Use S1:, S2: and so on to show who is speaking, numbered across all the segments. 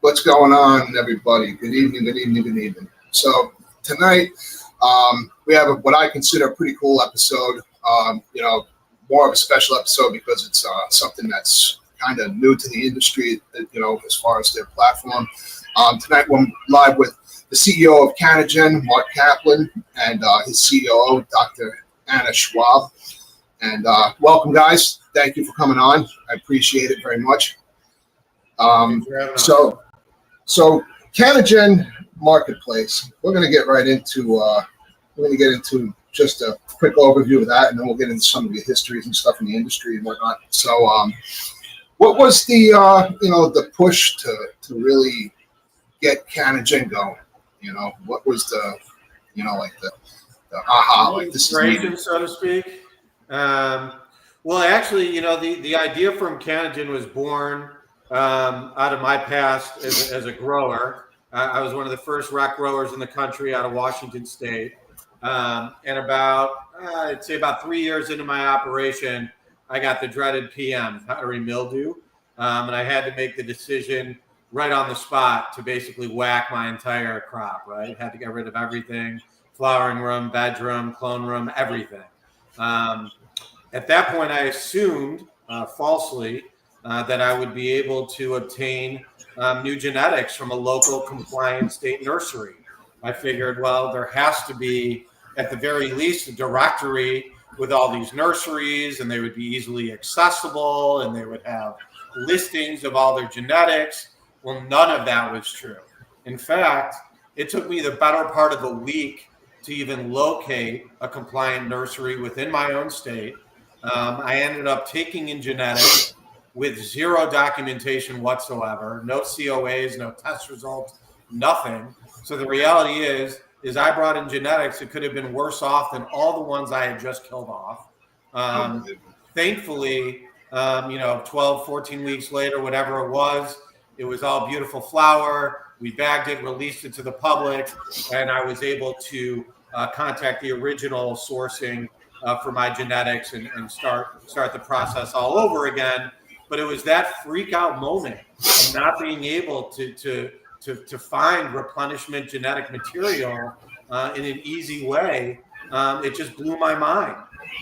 S1: What's going on, everybody? Good evening, good evening, good evening. So tonight, we have what I consider a pretty cool episode. More of a special episode because it's something that's kind of new to the industry, as far as their platform. Tonight, we're live with the CEO of Canna-Gen, Mark Caplin, and his COO, Dr. Anna Schwabe. And welcome, guys. Thank you for coming on. I appreciate it very much. So Canna-Gen Marketplace. We're going to get right into. We're going to get into just a quick overview of that, and then we'll get into some of the histories and stuff in the industry and whatnot. So, what was the the push to really get Canna-Gen going? What was the the aha, like this is
S2: so to speak. Well, actually, the idea from Canna-Gen was born out of my past as a grower. I was one of the first rec growers in the country out of Washington State. And I'd say about 3 years into my operation, I got the dreaded PM, powdery mildew. And I had to make the decision right on the spot to basically whack my entire crop, right? Had to get rid of everything, flowering room, bedroom, clone room, everything. At that point, I assumed falsely that I would be able to obtain new genetics from a local compliant state nursery. I figured, well, there has to be, at the very least, a directory with all these nurseries, and they would be easily accessible, and they would have listings of all their genetics. Well, none of that was true. In fact, it took me the better part of a week to even locate a compliant nursery within my own state. I ended up taking in genetics with zero documentation whatsoever, no COAs, no test results, nothing. So the reality is I brought in genetics that could have been worse off than all the ones I had just killed off. Thankfully, 12, 14 weeks later, whatever it was all beautiful flower. We bagged it, released it to the public, and I was able to contact the original sourcing for my genetics and start the process all over again. But it was that freak out moment of not being able to find replenishment genetic material in an easy way. It just blew my mind.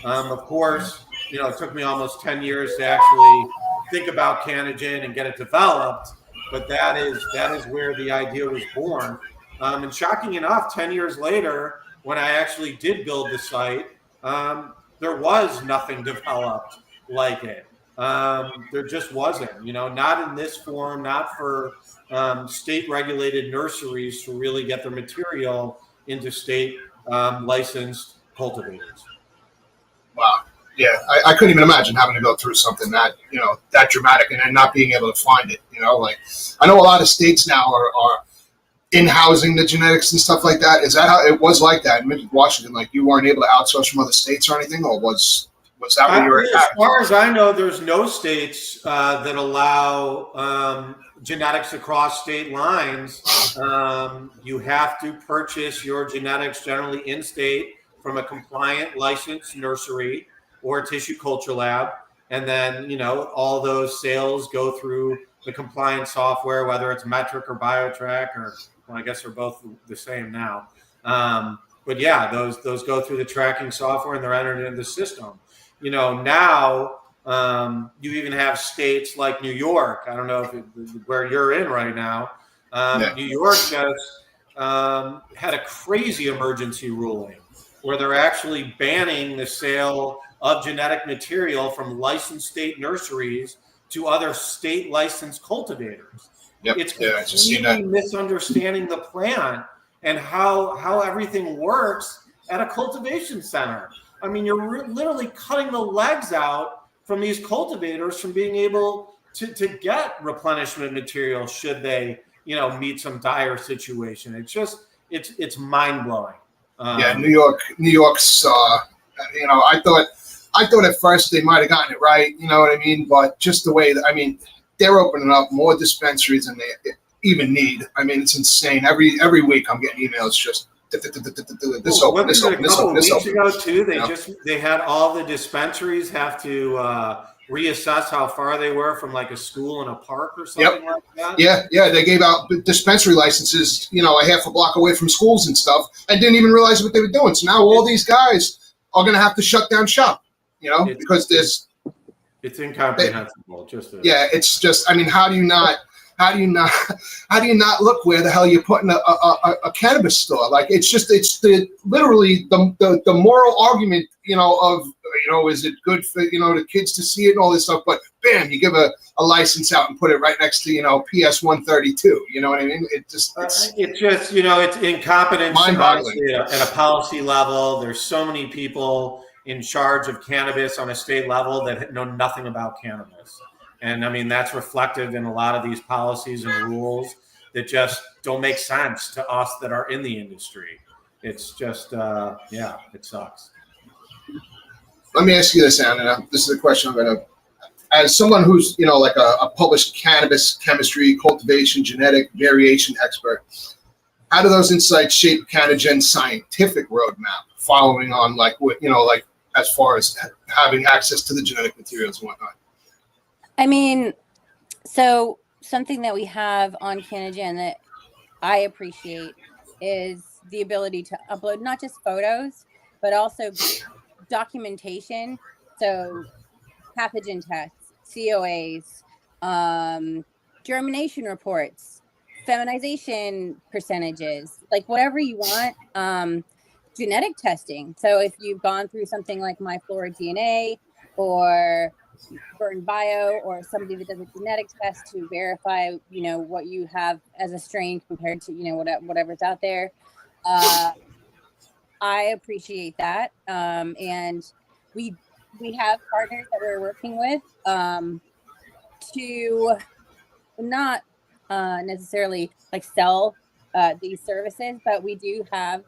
S2: Of course, it took me almost 10 years to actually think about Canna-Gen and get it developed, but that is where the idea was born. And shocking enough, 10 years later, when I actually did build the site, there was nothing developed like it. There just wasn't, not in this form, not for state-regulated nurseries to really get their material into state licensed cultivators.
S1: Wow. Yeah, I couldn't even imagine having to go through something that that dramatic and then not being able to find it. I know a lot of states now are in-housing the genetics and stuff like that. Is that how it was like that in Washington? Like you weren't able to outsource from other states or anything, or was that where you were at?
S2: As far as I know, there's no states that allow genetics across state lines. You have to purchase your genetics generally in-state from a compliant licensed nursery or tissue culture lab. And then, all those sales go through the compliant software, whether it's Metric or BioTrack, or well, I guess they're both the same now. But yeah, those go through the tracking software and they're entered into the system. Now you even have states like New York. I don't know where you're in right now. New York just had a crazy emergency ruling where they're actually banning the sale of genetic material from licensed state nurseries to other state licensed cultivators.
S1: Yep.
S2: It's completely misunderstanding the plant and how everything works at a cultivation center. I mean, you're literally cutting the legs out from these cultivators from being able to get replenishment material should they, meet some dire situation. It's mind blowing.
S1: New York's. I thought at first they might have gotten it right. You know what I mean? But just the way that they're opening up more dispensaries than they even need. I mean, it's insane. Every week I'm getting emails just. This open.
S2: Ago too, they had all the dispensaries have to reassess how far they were from like a school and a park or something like that.
S1: Yeah. They gave out dispensary licenses, a half a block away from schools and stuff, and didn't even realize what they were doing. So now all these guys are going to have to shut down shop, because
S2: it's incomprehensible.
S1: It's just. I mean, how do you not look where the hell you're putting a cannabis store? Like, it's literally the moral argument, is it good for, the kids to see it and all this stuff, but bam, you give a license out and put it right next to, PS 132, you know what I mean? It's
S2: incompetence,
S1: mind-boggling.
S2: At a policy level. There's so many people in charge of cannabis on a state level that know nothing about cannabis. And I mean, that's reflected in a lot of these policies and rules that just don't make sense to us that are in the industry. It's just, it sucks.
S1: Let me ask you this, Anna. This is a question I'm going to, as someone who's, like a published cannabis chemistry, cultivation, genetic variation expert, how do those insights shape Canna-Gen's scientific roadmap, following on as far as having access to the genetic materials and whatnot?
S3: I mean, so something that we have on Canna-Gen that I appreciate is the ability to upload not just photos, but also documentation. So pathogen tests, COAs, germination reports, feminization percentages, like whatever you want, genetic testing. So if you've gone through something like My Flora DNA or Burn Bio, or somebody that does a genetic test to verify, what you have as a strain compared to, whatever's out there. I appreciate that. And we have partners that we're working with to not necessarily like sell these services, but we do have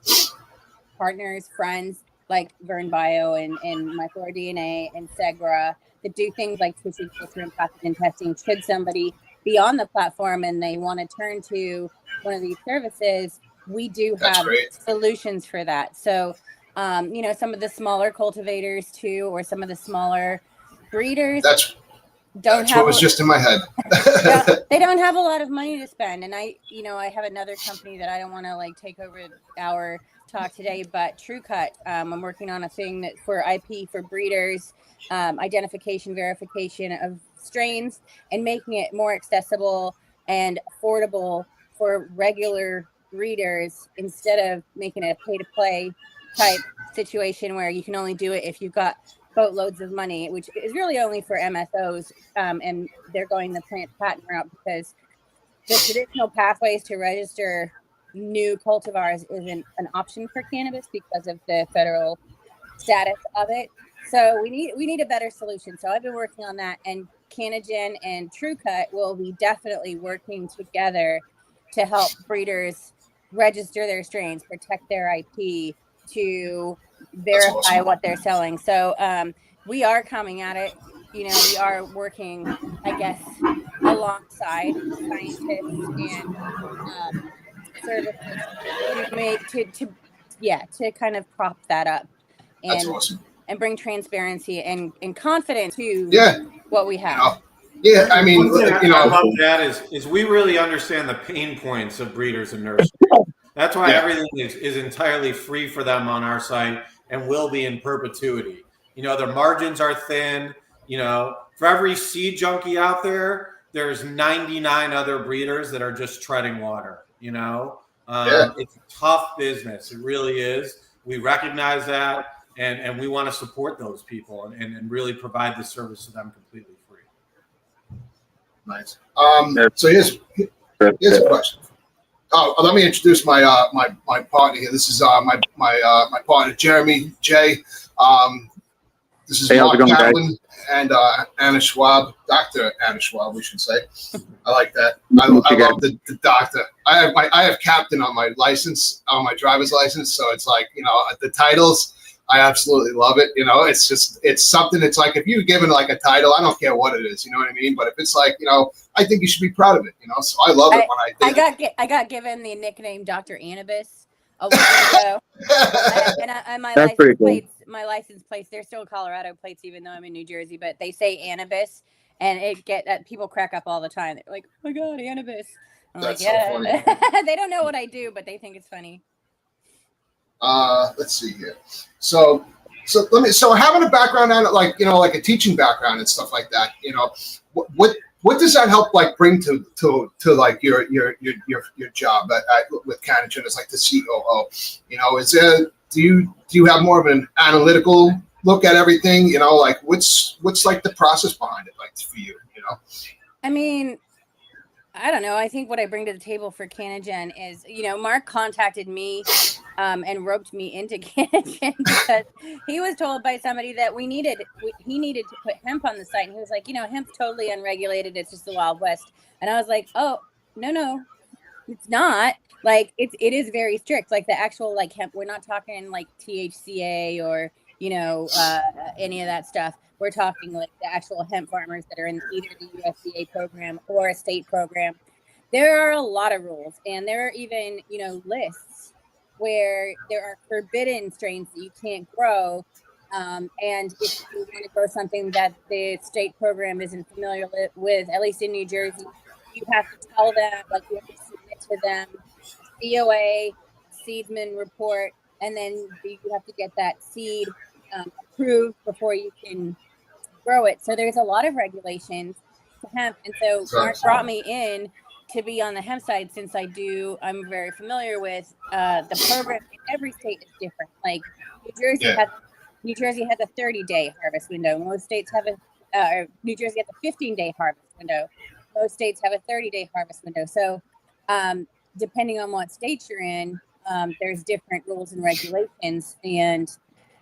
S3: partners, friends like Burn Bio and My Flora DNA and Segra that do things like tissue culture and pathogen testing. Should somebody be on the platform and they want to turn to one of these services, we do have solutions for that. So, some of the smaller cultivators too, or some of the smaller breeders
S1: that's what was just in my head.
S3: They don't have a lot of money to spend. And I have another company that I don't want to take over our talk today, but TrueCut. I'm working on a thing that for IP for breeders, identification, verification of strains, and making it more accessible and affordable for regular breeders instead of making it a pay-to-play type situation where you can only do it if you've got boatloads of money, which is really only for MSOs, and they're going the plant patent route because the traditional pathways to register new cultivars isn't an option for cannabis because of the federal status of it. So we need a better solution. So I've been working on that, and Canna-Gen and TrueCut will be definitely working together to help breeders register their strains, protect their IP, to verify what they're selling. So we are coming at it. We are working, I guess, alongside scientists and services to kind of prop that up and bring transparency and confidence to what we have.
S1: Yeah, I mean,
S2: I love that is we really understand the pain points of breeders and nurseries. That's why everything is entirely free for them on our site and will be in perpetuity. Their margins are thin. For every seed junkie out there, there's 99 other breeders that are just treading water. It's a tough business. It really is. We recognize that, and we want to support those people and really provide the service to them completely free.
S1: Nice. So here's a question. Let me introduce my partner here. This is my partner Jeremy J. This is Mark Caplin and Anna Schwabe, Dr. Anna Schwabe, we should say. I like that. I love the doctor. I have captain on my license, on my driver's license. So it's like, the titles, I absolutely love it. It's something. It's like if you're given like a title, I don't care what it is. You know what I mean? But if it's like, I think you should be proud of it. So I love it when I did.
S3: I got given the nickname Dr. Cannabis a while ago, and my license my license plates, they're still Colorado plates, even though I'm in New Jersey, but they say Cannabis, and people crack up all the time. They're like, "Oh my God, Cannabis." I'm
S1: That's
S3: like,
S1: so
S3: yeah.
S1: funny.
S3: They don't know what I do, but they think it's funny.
S1: Let's see here. So having a background on it, like, you know, like a teaching background and stuff like that, you know, what does that help like bring to like your job with Canna-Gen as like the COO? You know, do you have more of an analytical look at everything? You know, like what's like the process behind it, like for you? You know,
S3: I mean, I don't know. I think what I bring to the table for Canna-Gen is, you know, Mark contacted me and roped me into Canna-Gen because he was told by somebody that he needed to put hemp on the site. And he was like, you know, hemp's totally unregulated. It's just the Wild West. And I was like, oh, no, it's not. Like, it is very strict. Like the actual like hemp, we're not talking like THCA or, you know, any of that stuff. We're talking like the actual hemp farmers that are in either the USDA program or a state program. There are a lot of rules, and there are even, you know, lists where there are forbidden strains that you can't grow. And if you want to grow something that the state program isn't familiar with, at least in New Jersey, you have to tell them, like you have to submit to them a COA, seedsman report, and then you have to get that seed approved before you can grow it. So there's a lot of regulations to hemp. And so Mark brought me in to be on the hemp side since I'm very familiar with the program. Every state is different. Like New Jersey has a 30-day harvest window. Most states have New Jersey has a 15-day harvest window. Most states have a 30-day harvest window. So depending on what state you're in, there's different rules and regulations. And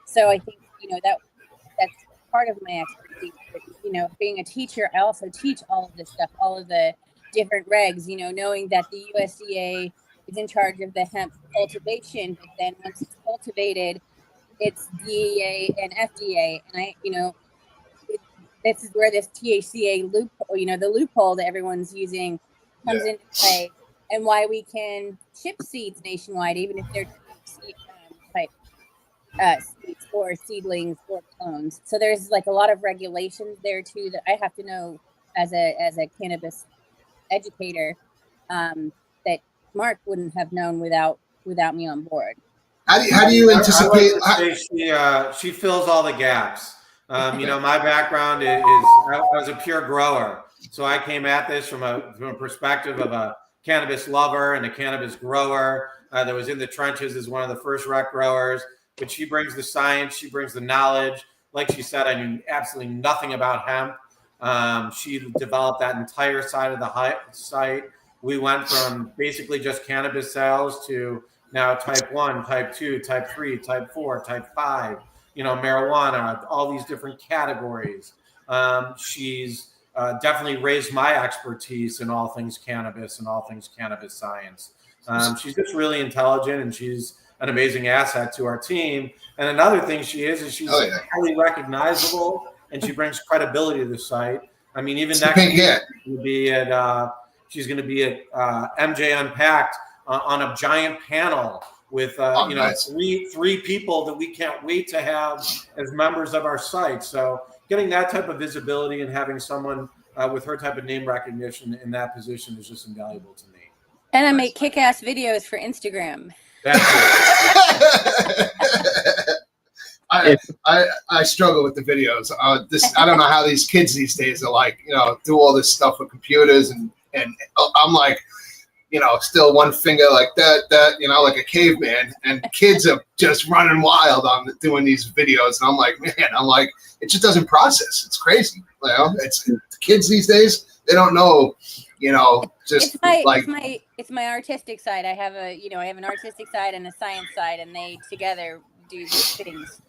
S3: so I think, you know, that's part of my expertise. But, you know, being a teacher, I also teach all of this stuff, all of the different regs, you know, knowing that the USDA is in charge of the hemp cultivation, but then once it's cultivated, it's DEA and FDA. And this is where this THCA loophole, you know, the loophole that everyone's using comes into play, and why we can ship seeds nationwide, even if they're THC type seeds or seedlings or clones. So there's like a lot of regulations there too that I have to know as a cannabis educator that Mark wouldn't have known without me on board.
S1: How do you anticipate?
S2: She fills all the gaps. You know, my background is I was a pure grower, so I came at this from a perspective of a cannabis lover and a cannabis grower that was in the trenches as one of the first rec growers. But she brings the science, she brings the knowledge. Like she said, I knew absolutely nothing about hemp. She developed that entire side of the site. We went from basically just cannabis sales to now type 1, type 2, type 3, type 4, type 5, you know, marijuana, all these different categories. She's definitely raised my expertise in all things cannabis and all things cannabis science. She's just really intelligent, and she's an amazing asset to our team. And another thing she's highly recognizable, and she brings credibility to the site. I mean, even next week, she's going to be at MJ Unpacked on a giant panel with nice. three people that we can't wait to have as members of our site. So getting that type of visibility and having someone with her type of name recognition in that position is just invaluable to me.
S3: And I make kick-ass videos for Instagram.
S2: That's it.
S1: I struggle with the videos. I don't know how these kids these days are like, you know, do all this stuff with computers, and I'm like, you know, still one finger like that, you know, like a caveman, and kids are just running wild on doing these videos. And I'm like, it just doesn't process. It's crazy. You know, it's kids these days, they don't know, you know, just
S3: it's my artistic side. I have an artistic side and a science side, and they together do these things.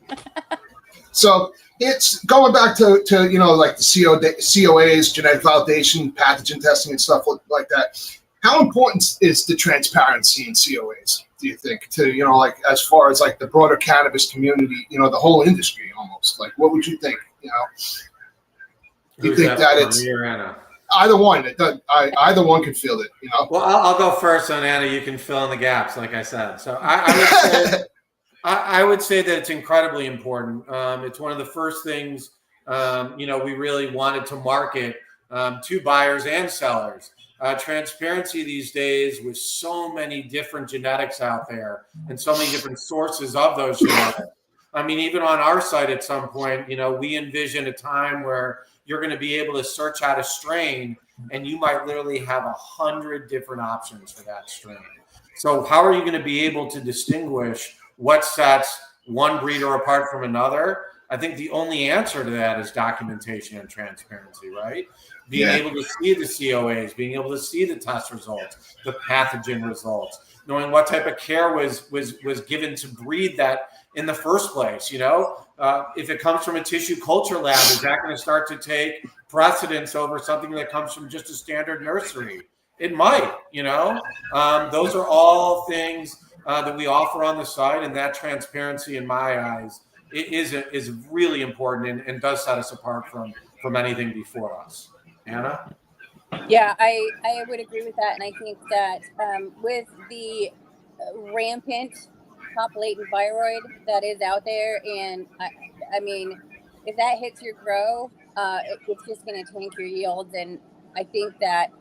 S1: So it's going back to you know, like the COAs, genetic validation, pathogen testing, and stuff like that. How important is the transparency in COAs, do you think, to, you know, like as far as like the broader cannabis community, you know, the whole industry almost? Like, what would you think? You know, do you think that it's either one? Either one can feel it, you know.
S2: Well, I'll go first on Anna. You can fill in the gaps, like I said. So I would say I would say that it's incredibly important. It's one of the first things, we really wanted to market to buyers and sellers. Transparency these days with so many different genetics out there and so many different sources of those genetics. I mean, even on our site at some point, we envision a time where you're going to be able to search out a strain and you might literally have 100 different options for that strain. So how are you going to be able to distinguish what sets one breeder apart from another? I think the only answer to that is documentation and transparency, right? Being able to see the COAs, being able to see the test results, the pathogen results, knowing what type of care was given to breed that in the first place. If it comes from a tissue culture lab, is that going to start to take precedence over something that comes from just a standard nursery? It might. Those are all things that we offer on the site, and that transparency, in my eyes, is really important and does set us apart from anything before us. Anna?
S3: Yeah, I would agree with that, and I think that with the rampant top latent viroid that is out there, and I mean, if that hits your grow, it's just going to tank your yields, and I think that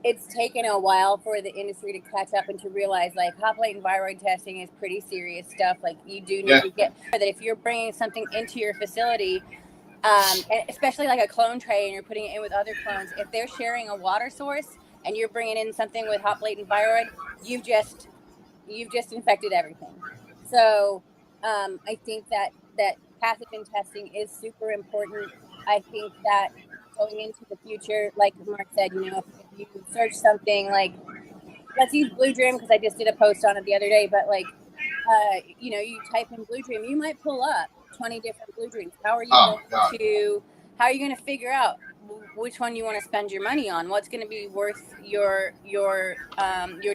S3: it's taken a while for the industry to catch up and to realize like hop latent viroid testing is pretty serious stuff. Like you do need to get that if you're bringing something into your facility, and especially like a clone tray and you're putting it in with other clones, if they're sharing a water source and you're bringing in something with hop latent viroid, you've just infected everything. So I think that pathogen testing is super important. I think that going into the future, like Mark said, if you search something like, let's use Blue Dream because I just did a post on it the other day, but like, you type in Blue Dream, you might pull up 20 different Blue Dreams. How are you going to figure out which one you want to spend your money on? What's going to be worth your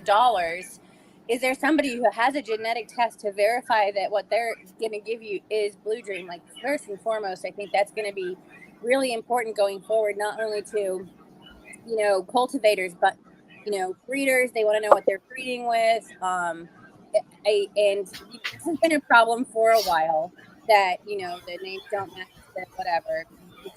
S3: dollars? Is there somebody who has a genetic test to verify that what they're going to give you is Blue Dream? Like first and foremost, I think that's going to be really important going forward, not only to, cultivators, but, breeders. They want to know what they're breeding with. And this has been a problem for a while that, the names don't match the whatever.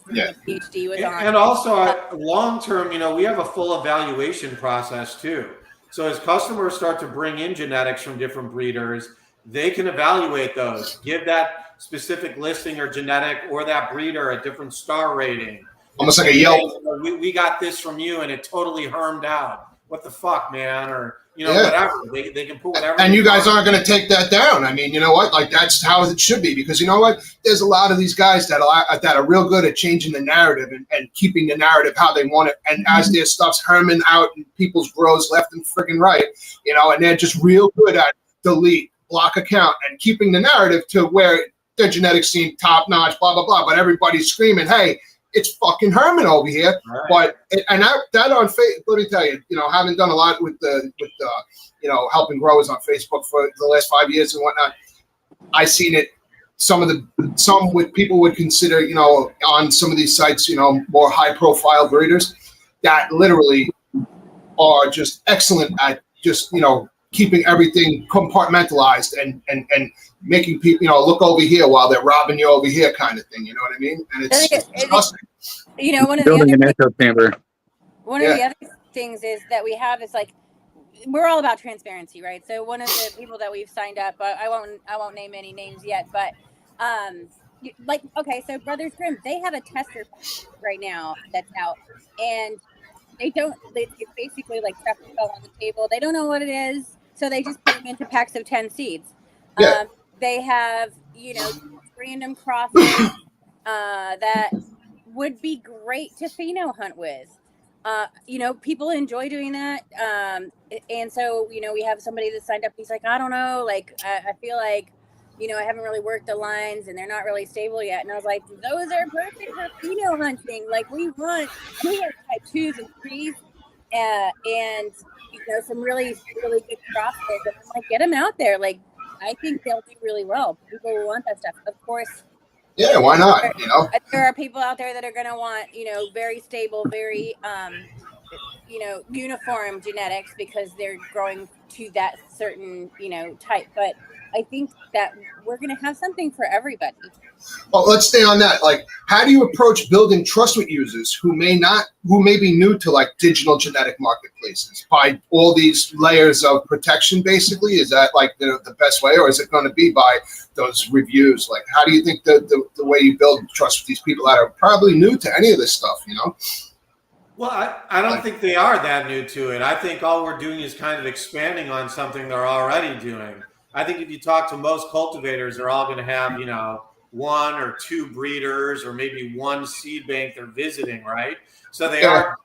S3: The PhD was on.
S2: And also long term, we have a full evaluation process too. So as customers start to bring in genetics from different breeders, they can evaluate those, give that specific listing or genetic or that breeder a different star rating.
S1: Almost like a Yelp.
S2: We got this from you and it totally hermed out. What the fuck, man? Or, whatever. They can put whatever.
S1: And you guys aren't going to take that down. I mean, you know what? Like, that's how it should be. Because you know what? There's a lot of these guys that are real good at changing the narrative and keeping the narrative how they want it. And as their stuff's herming out in people's grows left and friggin' right, and they're just real good at delete, block account, and keeping the narrative to where their genetics seem top notch, blah, blah, blah. But everybody's screaming, hey, it's fucking Herman over here. Right. That on Facebook, let me tell you, having done a lot with helping growers on Facebook for the last 5 years and whatnot, I seen it. Some people would consider, on some of these sites, more high profile breeders that literally are just excellent at just, keeping everything compartmentalized and making people, look over here while they're robbing you over here kind of thing. You know what I mean? And it's disgusting.
S3: One of the other things is that we have is like, we're all about transparency, right? So one of the people that we've signed up, I won't name any names yet, but so Brothers Grimm, they have a tester right now that's out, and it's basically like stuff that fell on the table. They don't know what it is, so they just put them into packs of 10 seeds. They have, random crosses that would be great to pheno hunt with. People enjoy doing that. And so, we have somebody that signed up. He's like, I don't know, like, I feel like, I haven't really worked the lines and they're not really stable yet. And I was like, those are perfect for pheno hunting. Like we have type 2s and 3s and, some really, really good crosses. And I'm like, get them out there. Like, I think they'll do really well. People will want that stuff. Of course.
S1: Yeah, why not?
S3: There are people out there that are going to want, very stable, very, uniform genetics because they're growing to that certain, type. But I think that we're going to have something for everybody.
S1: Well, let's stay on that. Like, how do you approach building trust with users who may be new to like digital genetic marketplaces by all these layers of protection? Basically, is that like the best way, or is it going to be by those reviews? Like, how do you think the way you build trust with these people that are probably new to any of this stuff?
S2: Well, I don't think they are that new to it. I think all we're doing is kind of expanding on something they're already doing. I think if you talk to most cultivators, they're all going to have, one or two breeders or maybe one seed bank they're visiting, right? So they are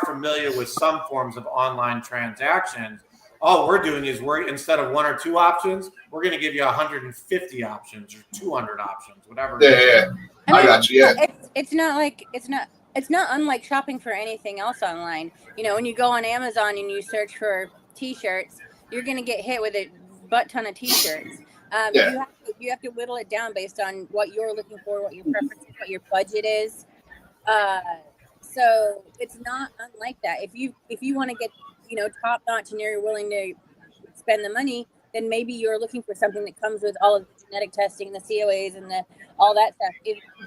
S2: familiar with some forms of online transactions. All we're doing is instead of one or two options, we're going to give you 150 options or 200 options, whatever.
S1: Yeah. I got you. Yeah.
S3: It's not unlike shopping for anything else online. When you go on Amazon and you search for T-shirts, you're going to get hit with a butt ton of T-shirts. You have to whittle it down based on what you're looking for, what your preference is, what your budget is. So it's not unlike that. If you want to get top notch and you're willing to spend the money, then maybe you're looking for something that comes with all of the genetic testing, the COAs, and all that stuff.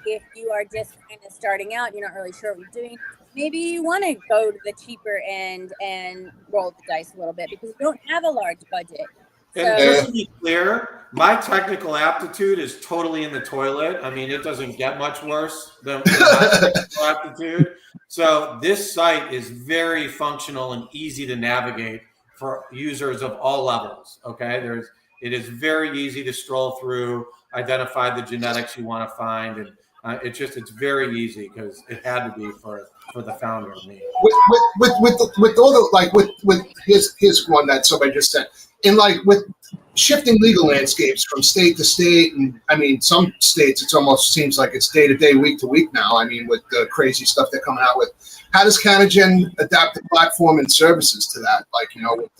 S3: If you are just kind of starting out, you're not really sure what you're doing, maybe you want to go to the cheaper end and roll the dice a little bit because you don't have a large budget.
S2: And just to be clear, my technical aptitude is totally in the toilet. I mean, it doesn't get much worse than my technical aptitude. So this site is very functional and easy to navigate for users of all levels. Okay, it is very easy to stroll through, identify the genetics you want to find, and it's very easy because it had to be for the founder of me.
S1: With all the like with his one that somebody just said, and like with shifting legal landscapes from state to state, and I mean some states it almost seems like it's day to day, week to week now. I mean with the crazy stuff they're coming out with. How does Canna-Gen adapt the platform and services to that? Like with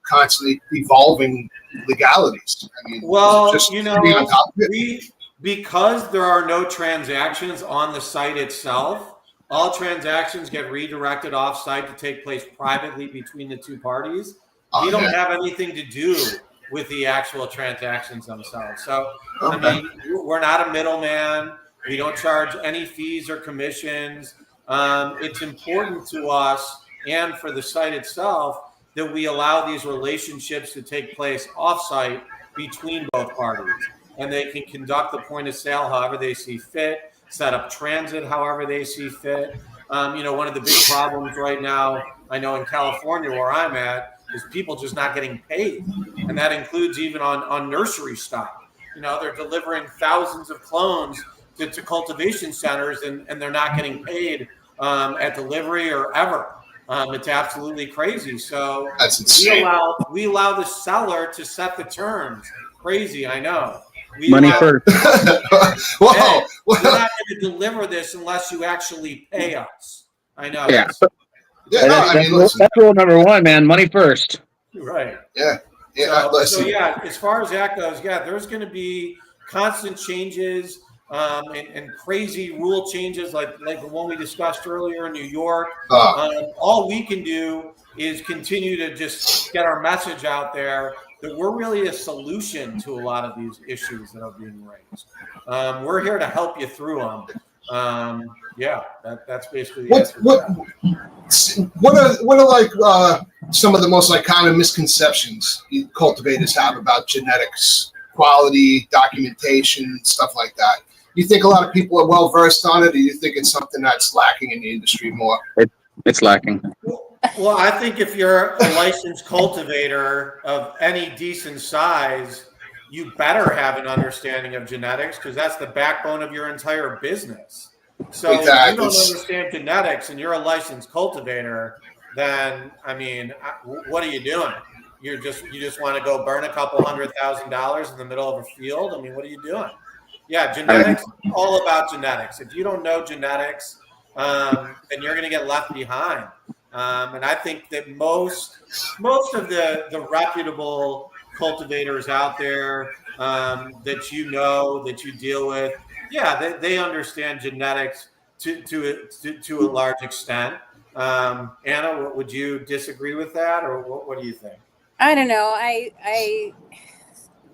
S1: constantly evolving legalities. I mean,
S2: well,
S1: just be on top of it.
S2: Because there are no transactions on the site itself, all transactions get redirected off-site to take place privately between the two parties. We don't have anything to do with the actual transactions themselves. So, I mean, we're not a middleman. We don't charge any fees or commissions. It's important to us and for the site itself that we allow these relationships to take place off-site between both parties. And they can conduct the point of sale however they see fit, set up transit however they see fit. One of the big problems right now, I know in California where I'm at, is people just not getting paid. And that includes even on nursery stock. They're delivering thousands of clones to cultivation centers and they're not getting paid at delivery or ever. It's absolutely crazy. So
S1: that's insane.
S2: We allow the seller to set the terms. Crazy, I know.
S4: Money first.
S1: Whoa.
S2: We're not going to deliver this unless you actually pay us. I know.
S4: Yeah.
S1: That's
S4: rule number one, man. Money first.
S2: Right.
S1: Yeah.
S2: So as far as that goes, there's going to be constant changes and crazy rule changes like the one we discussed earlier in New York. All we can do is continue to just get our message out there that we're really a solution to a lot of these issues that are being raised. We're here to help you through them. That's basically
S1: what are like some of the most like common misconceptions cultivators have about genetics, quality, documentation, stuff like that? You think a lot of people are well versed on it, or you think it's something that's lacking in the industry more?
S4: It's lacking.
S2: Well, I think if you're a licensed cultivator of any decent size, you better have an understanding of genetics because that's the backbone of your entire business. So if you don't understand genetics and you're a licensed cultivator, then I mean, what are you doing? You just want to go burn a couple $100,000 in the middle of a field? I mean, what are you doing? Yeah, genetics, all about genetics. If you don't know genetics, then you're going to get left behind. And I think that most of the reputable cultivators out there that you deal with, they understand genetics to a large extent. Anna, would you disagree with that, or what do you think?
S3: I don't know. I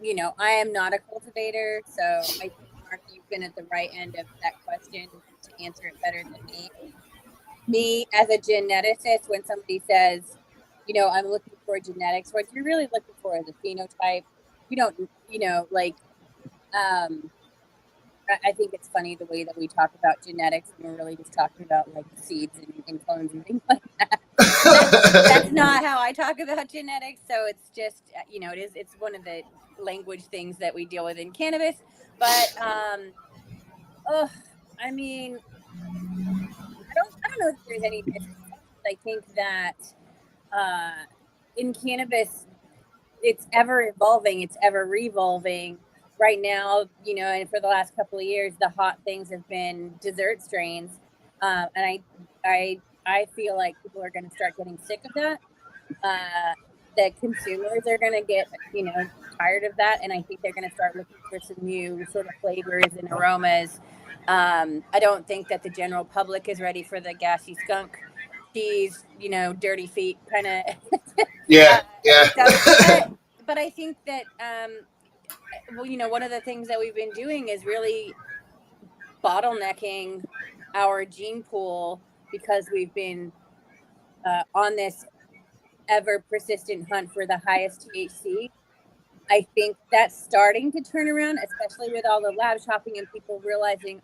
S3: I am not a cultivator, so I think, Mark, you've been at the right end of that question to answer it better than me. Me as a geneticist, when somebody says, I'm looking for genetics, what you're really looking for is a phenotype. You don't, I think it's funny the way that we talk about genetics, and we're really just talking about like seeds and clones and things like that. That's not how I talk about genetics. So it's just, it's one of the language things that we deal with in cannabis. But, I mean, I don't know if there's any misconceptions. I think that in cannabis, it's ever evolving, it's ever revolving. Right now, and for the last couple of years, the hot things have been dessert strains, and I feel like people are going to start getting sick of that. That consumers are going to get tired of that, and I think they're going to start looking for some new sort of flavors and aromas. I don't think that the general public is ready for the gassy skunk cheese, dirty feet kind of.
S1: Yeah.
S3: But I think that one of the things that we've been doing is really bottlenecking our gene pool because we've been on this ever persistent hunt for the highest THC. I think that's starting to turn around, especially with all the lab shopping and people realizing,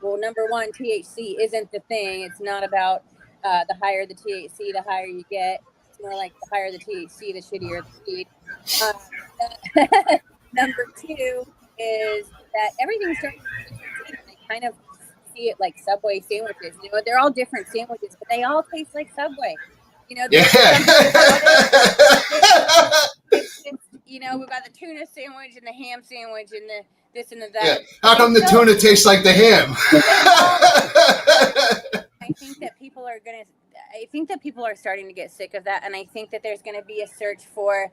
S3: number one, THC isn't the thing. It's not about the higher the THC, the higher you get. It's more like the higher the THC, the shittier the weed. Number two is that everything's starting to taste the same. I kind of see it like Subway sandwiches. They're all different sandwiches, but they all taste like Subway.
S1: Yeah.
S3: It's just, we've got the tuna sandwich and the ham sandwich and the this and the that.
S1: Yeah. How come the tuna tastes like the ham?
S3: I think that people are starting to get sick of that, and I think that there's going to be a search for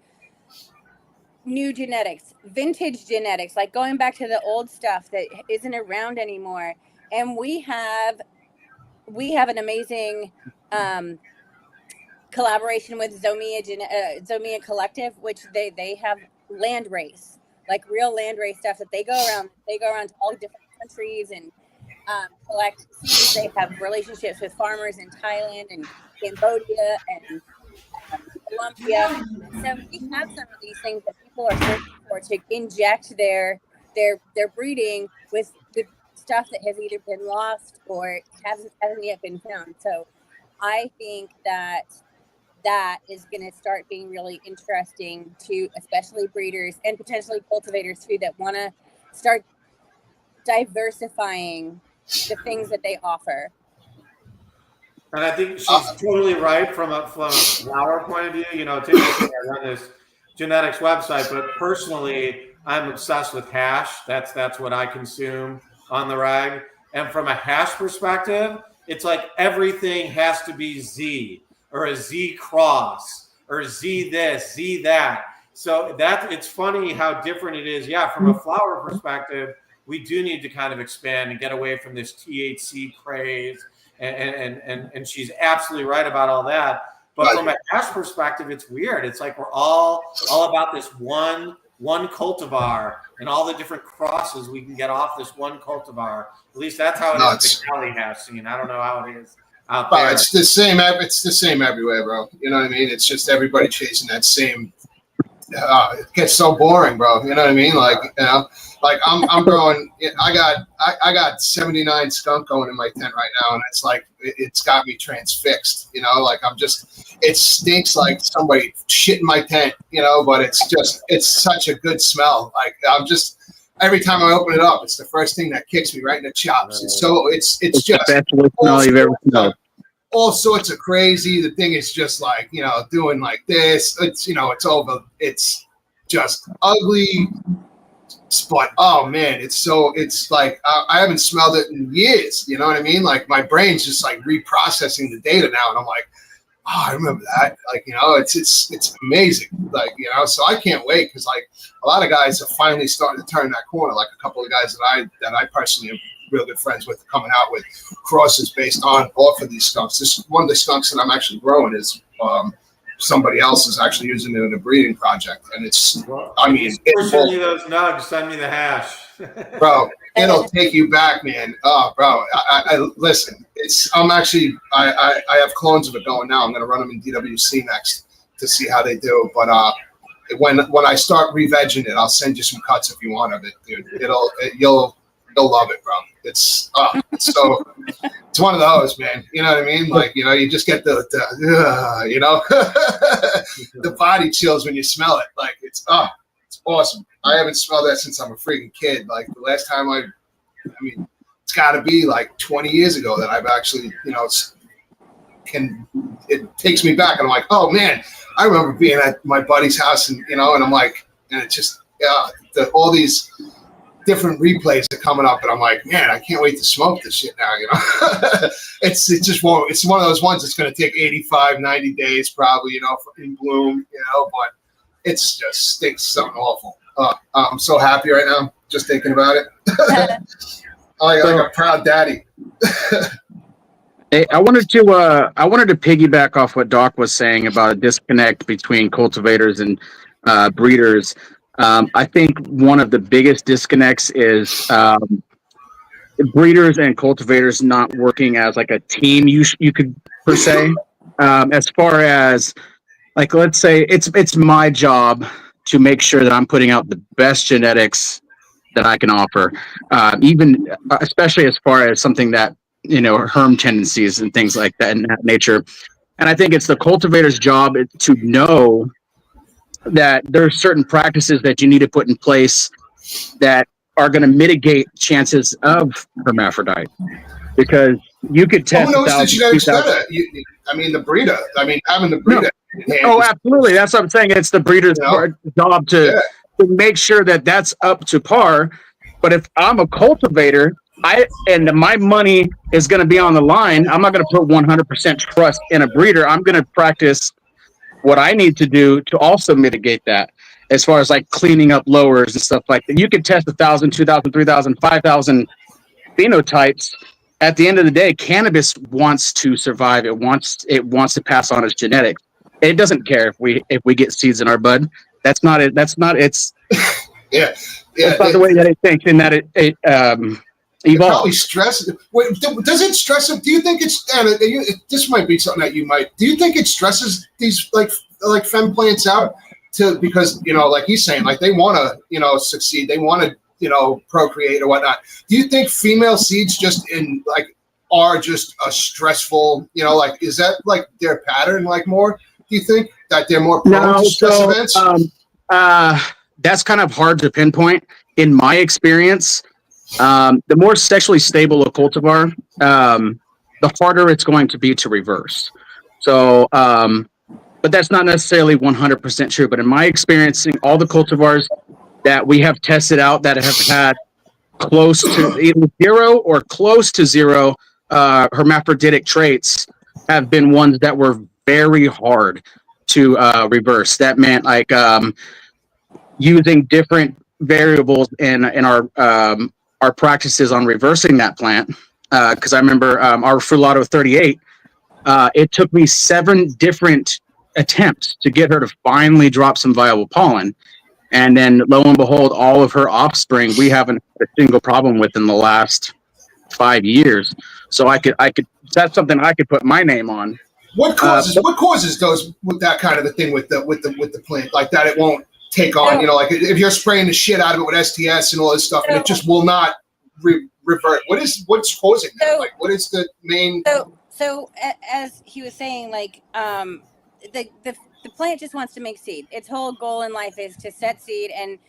S3: new genetics, vintage genetics, like going back to the old stuff that isn't around anymore. And we have an amazing collaboration with Zomia Collective, which they have land race, like real land race stuff that they go around to all different countries and collect seeds. They have relationships with farmers in Thailand and Cambodia and Colombia. So we have some of these things that people are searching for to inject their breeding with stuff that has either been lost or hasn't yet been found. So I think that is going to start being really interesting to especially breeders and potentially cultivators too that want to start diversifying the things that they offer.
S2: And I think she's totally right from a flower point of view. Typically I run this genetics website, but personally, I'm obsessed with hash. That's what I consume on the rag. And from a hash perspective, it's like everything has to be Z or a Z cross or Z this, Z that. So it's funny how different it is. Yeah, from a flower perspective, we do need to kind of expand and get away from this THC craze. And she's absolutely right about all that. But from a hash perspective, it's weird. It's like we're all about this one cultivar and all the different crosses we can get off this one cultivar. At least that's how it is in the Cali hash scene. I don't know how it is out there.
S1: It's the same. It's the same everywhere, bro. You know what I mean? It's just everybody chasing that same. It gets so boring, bro. You know what I mean? Like I'm growing. I got 79 skunk going in my tent right now, and it's like it's got me transfixed. Like it stinks like somebody shit in my tent. But it's such a good smell. Like every time I open it up, it's the first thing that kicks me right in the chops. It's just
S4: the best smell you've ever smelled.
S1: All sorts of crazy. The thing is just like, doing like this. It's, it's over. It's just ugly. But, oh man, it's like, I haven't smelled it in years. You know what I mean? Like my brain's just like reprocessing the data now. And I'm like, oh, I remember that. Like, it's amazing. Like, so I can't wait. Cause like a lot of guys are finally starting to turn that corner. Like a couple of guys that I personally am real good friends with coming out with crosses based on off of these skunks. This one of the skunks that I'm actually growing is somebody else is actually using it in a breeding project, and it's, I mean,
S2: Pushing me those nugs, send me the hash.
S1: bro, it'll take you back, man. Oh, bro, I listen. I have clones of it going now. I'm gonna run them in DWC next to see how they do. But when I start re-vegging it, I'll send you some cuts if you want of it, dude. You'll love it, bro. It's so it's one of those, man. You know what I mean? Like, you know, you just get the you know, the body chills when you smell it. Like it's awesome. I haven't smelled that since I'm a freaking kid. Like the last time I mean, it's got to be like 20 years ago that I've actually, you know, it takes me back, and I'm like, oh man, I remember being at my buddy's house, and you know, and I'm like, and it just all these different replays are coming up, and I'm like, man, I can't wait to smoke this shit now, you know. It just won't. It's one of those ones that's going to take 85, 90 days probably, you know, in bloom, you know, but it's just stinks something awful. I'm so happy right now just thinking about it. Like a proud daddy.
S4: Hey, I wanted to piggyback off what Doc was saying about a disconnect between cultivators and breeders. I think one of the biggest disconnects is breeders and cultivators not working as like a team. You could per se, as far as like, let's say it's my job to make sure that I'm putting out the best genetics that I can offer, even especially as far as something that, you know, herm tendencies and things like that in that nature. And I think it's the cultivator's job to know that there are certain practices that you need to put in place that are going to mitigate chances of hermaphrodite, because you could test.
S1: Who knows the genetics better? I mean, the breeder. I mean, having the breeder.
S4: No. Oh, absolutely. That's what I'm saying. It's the breeder's job to make sure that that's up to par. But if I'm a cultivator, and my money is going to be on the line, I'm not going to put 100% trust in a breeder. I'm going to practice what I need to do to also mitigate that, as far as like cleaning up lowers and stuff like that. You can test 1,000, 2,000, 3,000, 5,000 phenotypes. At the end of the day, cannabis wants to survive. It wants to pass on its genetics. It doesn't care if we get seeds in our bud. That's not it. That's not its. That's not the way that it thinks, and that it evolves.
S1: It probably stresses. Wait, does it stress them? Do you think it's? This might be something that you might. Do you think it stresses these like fem plants out because, you know, like he's saying, like they want to, you know, succeed. They want to, you know, procreate or whatnot. Do you think female seeds are just a stressful, you know, like, is that like their pattern, like more? Do you think that they're more prone to stress events?
S4: That's kind of hard to pinpoint. In my experience, the more sexually stable a cultivar, the harder it's going to be to reverse. So, but that's not necessarily 100% true. But in my experience, all the cultivars that we have tested out that have had close to either zero or close to zero hermaphroditic traits have been ones that were very hard to reverse. That meant like using different variables in our practices on reversing that plant. Because I remember our Frulato 38, it took me 7 different attempts to get her to finally drop some viable pollen. And then lo and behold, all of her offspring, we haven't had a single problem with in the last 5 years. So I could, that's something I could put my name on.
S1: What causes those with that kind of a thing with the plant like that? It won't take on, you know, like if you're spraying the shit out of it with STS and all this stuff, and it just will not revert. What's causing that? Like, what is the main?
S3: So as he was saying, like, the plant just wants to make seed. Its whole goal in life is to set seed and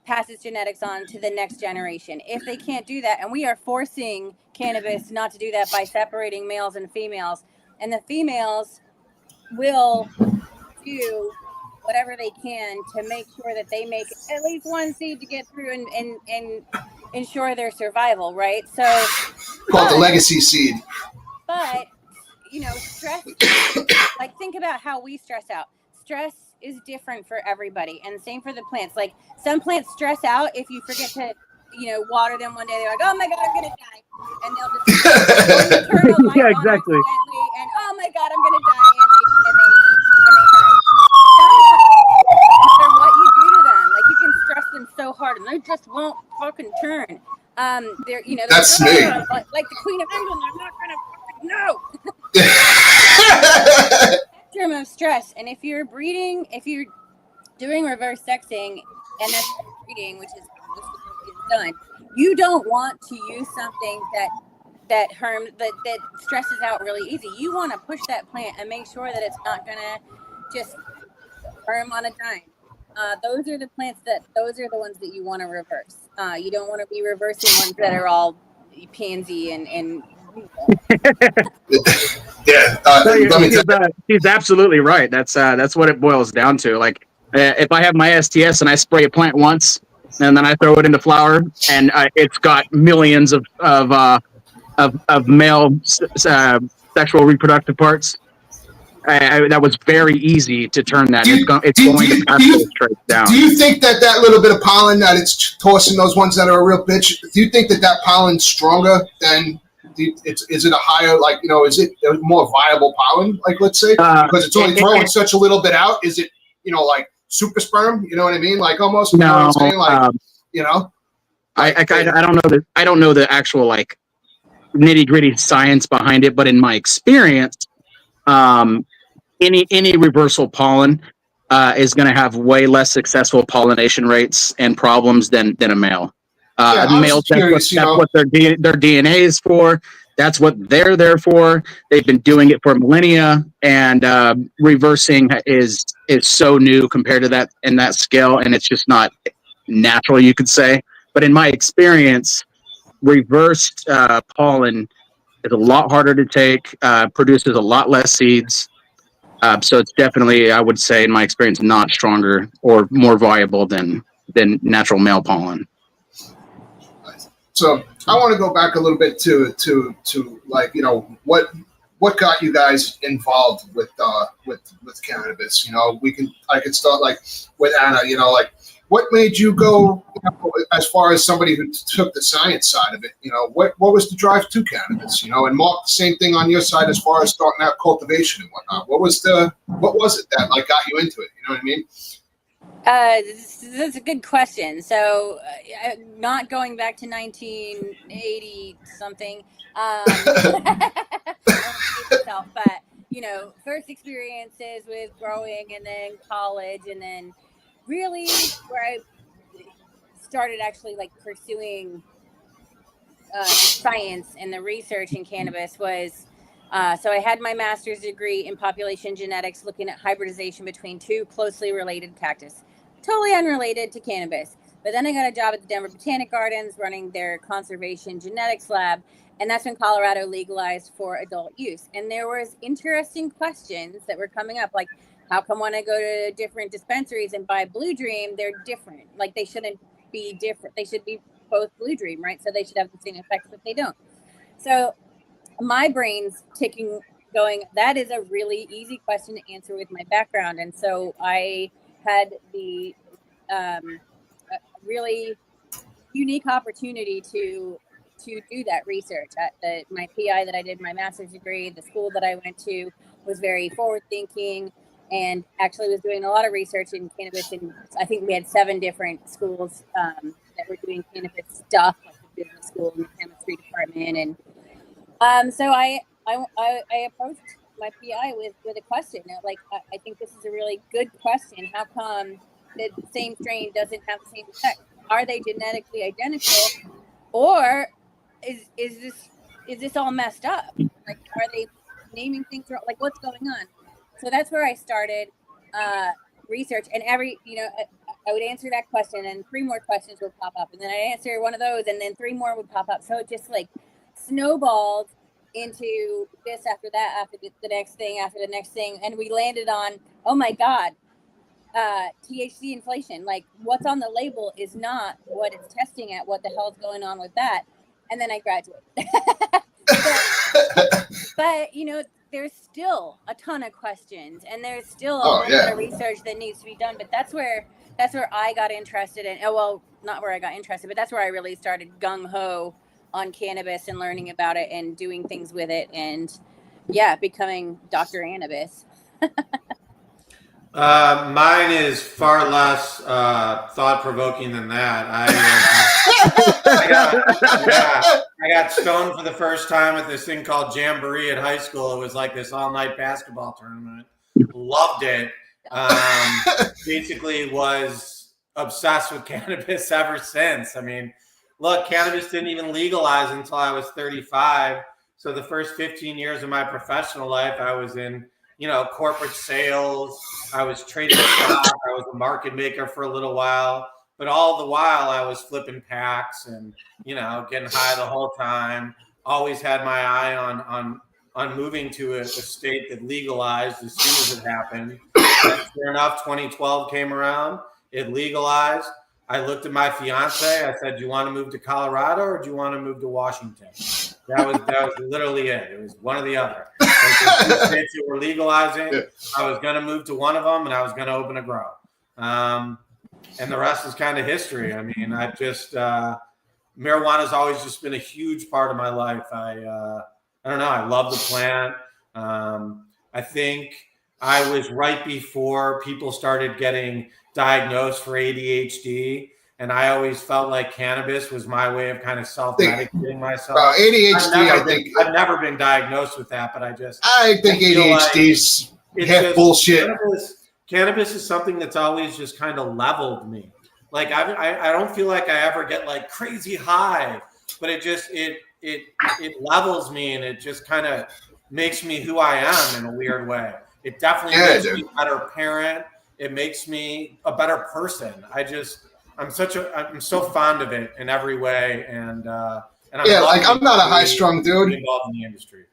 S3: pass its genetics on to the next generation. If they can't do that, and we are forcing cannabis not to do that by separating males and females, and the females will do whatever they can to make sure that they make at least one seed to get through and ensure their survival, right? So
S1: called the legacy seed.
S3: But, you know, stress, like think about how we stress out. Stress is different for everybody, and same for the plants. Like some plants stress out if you forget to, you know, water them one day. They're like, oh my God, I'm going to die. And they'll just or you turn a light on accidentally, and oh my God, I'm going to die. And they die. won't fucking turn. They're, you know, they're
S1: That's me.
S3: like the Queen of England. I'm not gonna fucking no. Spectrum of stress, and if you're doing reverse sexing, and that's breeding, which is how most of it is done, you don't want to use something that stresses out really easy. You want to push that plant and make sure that it's not gonna just herm on a dime. Those are the ones that you want to reverse. You don't want to be reversing ones that are all pansy and
S1: Yeah, let me tell you.
S4: He's absolutely right. That's what it boils down to. Like, if I have my STS and I spray a plant once, and then I throw it into flower, and it's got millions of male sexual reproductive parts, that was very easy to turn that. It's going to pass those traits down.
S1: Do you think that little bit of pollen that it's tossing those ones that are a real bitch? Do you think that pollen's stronger than? Is it a higher, like, you know, is it a more viable pollen, like, let's say, because it's only throwing such a little bit out? Is it, you know, like super sperm? You know what I mean? Like, almost. You know what I'm saying? Like, you know,
S4: I don't know the actual like nitty gritty science behind it, but in my experience, any reversal pollen is going to have way less successful pollination rates and problems than a male. Males, that's what their DNA is for. That's what they're there for. They've been doing it for millennia, and reversing is so new compared to that in that scale, and it's just not natural, you could say. But in my experience, reversed pollen is a lot harder to take, produces a lot less seeds. So it's definitely, I would say, in my experience, not stronger or more viable than natural male pollen.
S1: So I want to go back a little bit to like, you know, what got you guys involved with cannabis? You know, I could start like with Anna. You know, like what made you go, you know, as far as somebody who took the science side of it? You know, what was the drive to cannabis? You know, and Mark, the same thing on your side as far as starting out cultivation and whatnot. What was it that like got you into it? You know what I mean?
S3: That's a good question. So, not going back to 1980 something, myself, but you know, first experiences with growing, and then college, and then really where I started actually like pursuing the science and the research in cannabis was. So I had my master's degree in population genetics, looking at hybridization between two closely related cactus, totally unrelated to cannabis. But then I got a job at the Denver Botanic Gardens running their conservation genetics lab. And that's when Colorado legalized for adult use. And there was interesting questions that were coming up, like, how come when I go to different dispensaries and buy Blue Dream, they're different? Like, they shouldn't be different. They should be both Blue Dream, right? So they should have the same effects, but they don't. So my brain's ticking, going, that is a really easy question to answer with my background. And so I had the really unique opportunity to do that research. My PI that I did my master's degree, the school that I went to was very forward thinking, and actually was doing a lot of research in cannabis. And I think we had 7 different schools that were doing cannabis stuff, like the business school and the chemistry department. And so I approached my PI with a question. Like, I think this is a really good question. How come the same strain doesn't have the same effect? Are they genetically identical, or is this all messed up? Like, are they naming things wrong? Like, what's going on? So that's where I started research. And I would answer that question, and 3 more questions would pop up, and then I'd answer one of those, and then 3 more would pop up. So it just like snowballed into this after that, after the next thing, after the next thing, and we landed on, oh my God, THC inflation. Like, what's on the label is not what it's testing at. What the hell's going on with that? And then I graduated. but you know, there's still a ton of questions, and there's still a lot of research that needs to be done. But that's where I got interested in. Well, not where I got interested, but that's where I really started gung ho on cannabis and learning about it and doing things with it, and becoming Dr. Cannabis.
S2: Mine is far less thought-provoking than that. I got stoned for the first time at this thing called Jamboree at high school. It was like this all-night basketball tournament. Loved it. Basically was obsessed with cannabis ever since. I mean, look, cannabis didn't even legalize until I was 35. So the first 15 years of my professional life, I was in, corporate sales. I was trading stock. I was a market maker for a little while. But all the while, I was flipping packs and, getting high the whole time. Always had my eye on moving to a state that legalized as soon as it happened. And sure enough, 2012 came around. It legalized. I looked at my fiance. I said, "Do you want to move to Colorado or do you want to move to Washington?" That was literally it. It was one or the other. Like the two states that were legalizing, I was going to move to one of them, and I was going to open a grow. And the rest is kind of history. I mean, marijuana has always just been a huge part of my life. I don't know. I love the plant. I think I was right before people started getting diagnosed for ADHD. And I always felt like cannabis was my way of kind of self-medicating myself.
S1: ADHD,
S2: I've never been diagnosed with that, but I
S1: think ADHD's half bullshit.
S2: Cannabis is something that's always just kind of leveled me. Like I don't feel like I ever get like crazy high, but it levels me and it just kind of makes me who I am in a weird way. It definitely makes me a better parent. It makes me a better person. I'm so fond of it in every way, and I'm not a high-strung dude. Involved in the industry.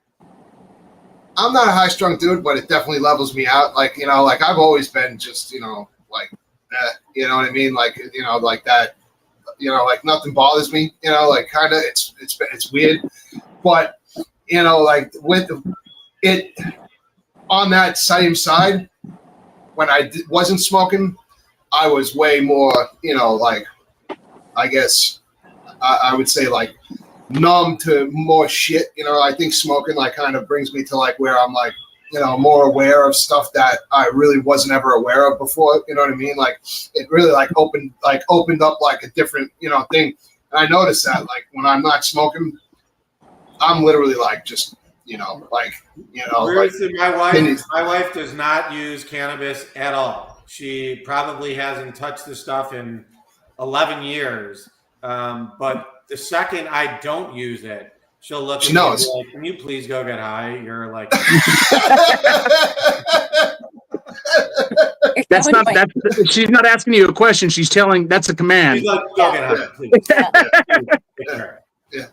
S1: I'm not a high-strung dude, but it definitely levels me out. Like I've always been just you know what I mean, like that. Like nothing bothers me. Like kind of it's weird, but like with it on that same side when I wasn't smoking. I was way more, like, I guess I would say like numb to more shit. I think smoking like kind of brings me to like where I'm like, more aware of stuff that I really wasn't ever aware of before. You know what I mean? Like it really like opened up like a different, thing. And I noticed that like when I'm not smoking, I'm literally like just, my
S2: wife does not use cannabis at all. She probably hasn't touched the stuff in 11 years. But the second I don't use it, she'll look at me and be like, "Can you please go get high?" You're like,
S4: she's not asking you a question. She's telling, that's a command.
S2: She's like, "Go get high, please."
S3: Yeah.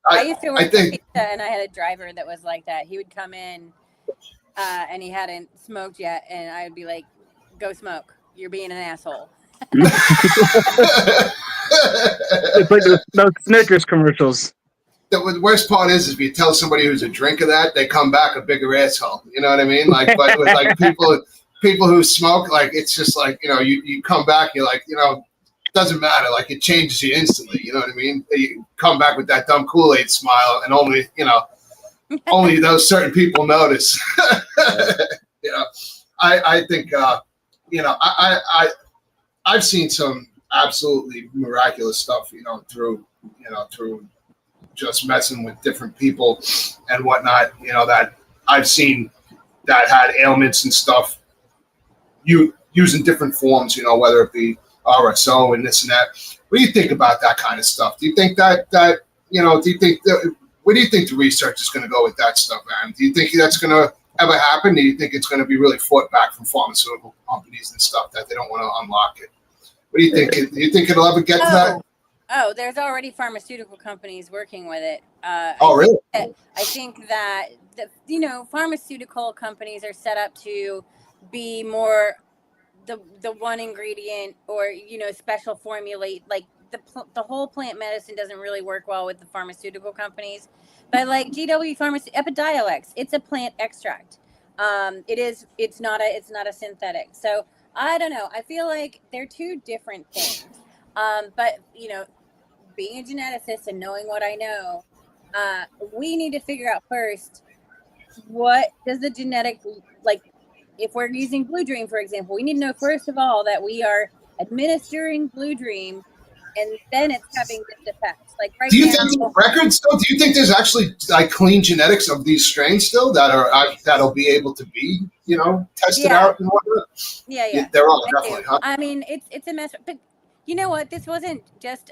S3: I used to work at pizza, and I had a driver that was like that. He would come in and he hadn't smoked yet, and I would be like, "Go smoke. You're being an asshole."
S4: It's like those Snickers commercials.
S1: The worst part is if you tell somebody who's a drinker that, they come back a bigger asshole. You know what I mean? Like, but with like people who smoke, like it's just like you come back, you're like doesn't matter. Like it changes you instantly. You know what I mean? You come back with that dumb Kool-Aid smile, and only those certain people notice. I think I've seen some absolutely miraculous stuff. Through just messing with different people and whatnot. That I've seen that had ailments and stuff. You using different forms. Whether it be RSO and this and that. What do you think about that kind of stuff? Do you think that where do you think the research is going to go with that stuff, man? Do you think that's going to ever happen? Do you think it's going to be really fought back from pharmaceutical companies and stuff that they don't want to unlock it? What do you think? Do you think it'll ever get to that?
S3: Oh, there's already pharmaceutical companies working with it.
S1: Really?
S3: I think that pharmaceutical companies are set up to be more the one ingredient or special formulate, like the whole plant medicine doesn't really work well with the pharmaceutical companies, but like GW Pharmacy, Epidiolex, it's a plant extract. It's not a synthetic. So I don't know, I feel like they're two different things. But being a geneticist and knowing what I know, we need to figure out first, what does the genetic, like, if we're using Blue Dream, for example, we need to know first of all that we are administering Blue Dream, and then it's having this effect. Like right
S1: Do you
S3: now,
S1: think there's records still? Do you think there's actually like clean genetics of these strains still that are that'll be able to be tested
S3: Yeah.
S1: out and whatnot?
S3: yeah,
S1: There are
S3: I
S1: definitely.
S3: do.
S1: Huh?
S3: I mean, it's a mess, but you know what? This wasn't just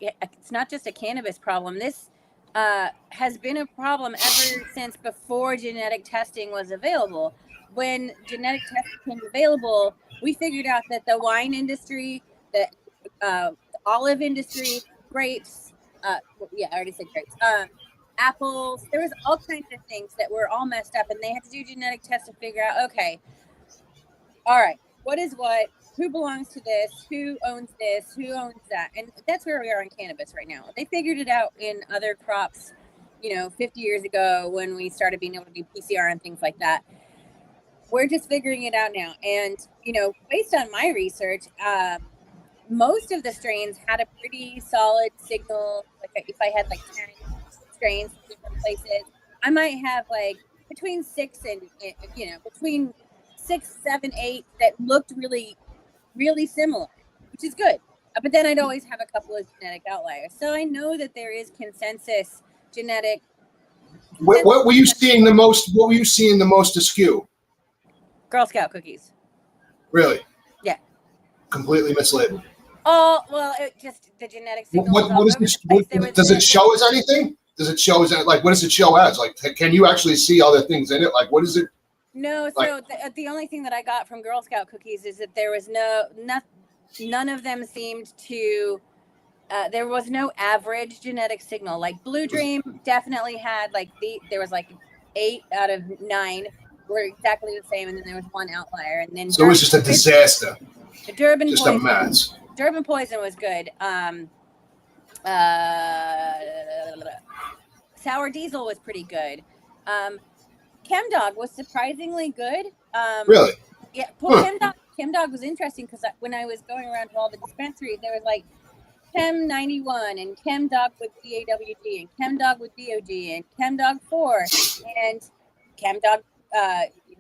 S3: it's not just a cannabis problem. This has been a problem ever since before genetic testing was available. When genetic testing became available, we figured out that the wine industry, the olive industry, grapes, yeah, I already said grapes, apples, there was all kinds of things that were all messed up, and they had to do genetic tests to figure out, okay, all right, what is what? Who belongs to this? Who owns this? Who owns that? And that's where we are in cannabis right now. They figured it out in other crops, 50 years ago when we started being able to do PCR and things like that. We're just figuring it out now. And, based on my research, most of the strains had a pretty solid signal. Like if I had like 10 strains from different places, I might have like between 6 and, between 6, 7, 8 that looked really, really similar, which is good. But then I'd always have a couple of genetic outliers. So I know that there is consensus genetic.
S1: What were you seeing the most? What were you seeing the most askew?
S3: Girl Scout cookies.
S1: Really?
S3: Yeah.
S1: Completely mislabeled.
S3: Oh, well, it just the genetic signal.
S1: What is this? Does it show as anything? Does it show as like what does it show as? Like, can you actually see other things in it? Like, what is it?
S3: No, so the only thing that I got from Girl Scout cookies is that there was none of them seemed to. There was no average genetic signal. Like Blue Dream definitely had there was like 8 out of 9 were exactly the same, and then there was one outlier, and then
S1: so it was just a disaster.
S3: The Durban
S1: just
S3: poison.
S1: A mess.
S3: Durban poison was good. Sour Diesel was pretty good. ChemDog was surprisingly good.
S1: Really?
S3: Yeah. Well, ChemDog was interesting because when I was going around to all the dispensaries, there was like Chem 91 and ChemDog with DAWG and ChemDog with DOG and ChemDog 4 and ChemDog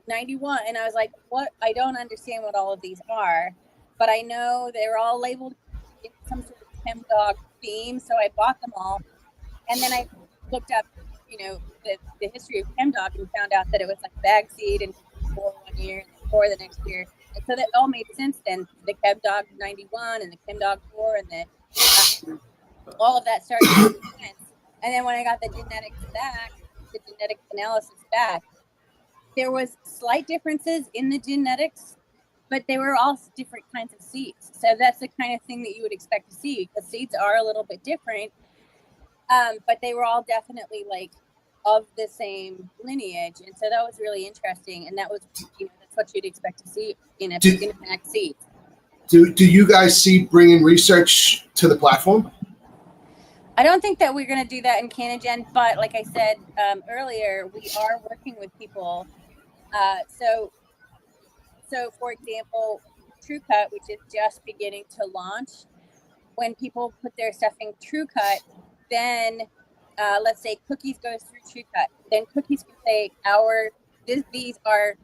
S3: 91. And I was like, what? I don't understand what all of these are, but I know they're all labeled in some sort of ChemDog theme. So I bought them all. And then I looked up, the history of ChemDog and found out that it was like bag seed and for 1 year and for the next year. And so that all made sense then. The ChemDog 91 and the ChemDog 4 and the all of that started to make sense. And then when I got the genetics back, the genetic analysis back, there was slight differences in the genetics, but they were all different kinds of seeds. So that's the kind of thing that you would expect to see, because seeds are a little bit different. But they were all definitely like of the same lineage, and so that was really interesting. And that was, that's what you'd expect to see in a packed seed.
S1: Do you guys see bringing research to the platform?
S3: I don't think that we're going to do that in Canna-Gen, but like I said earlier, we are working with people. So for example, TrueCut, which is just beginning to launch, when people put their stuff in TrueCut, then let's say cookies goes through TrueCut, then cookies can say these are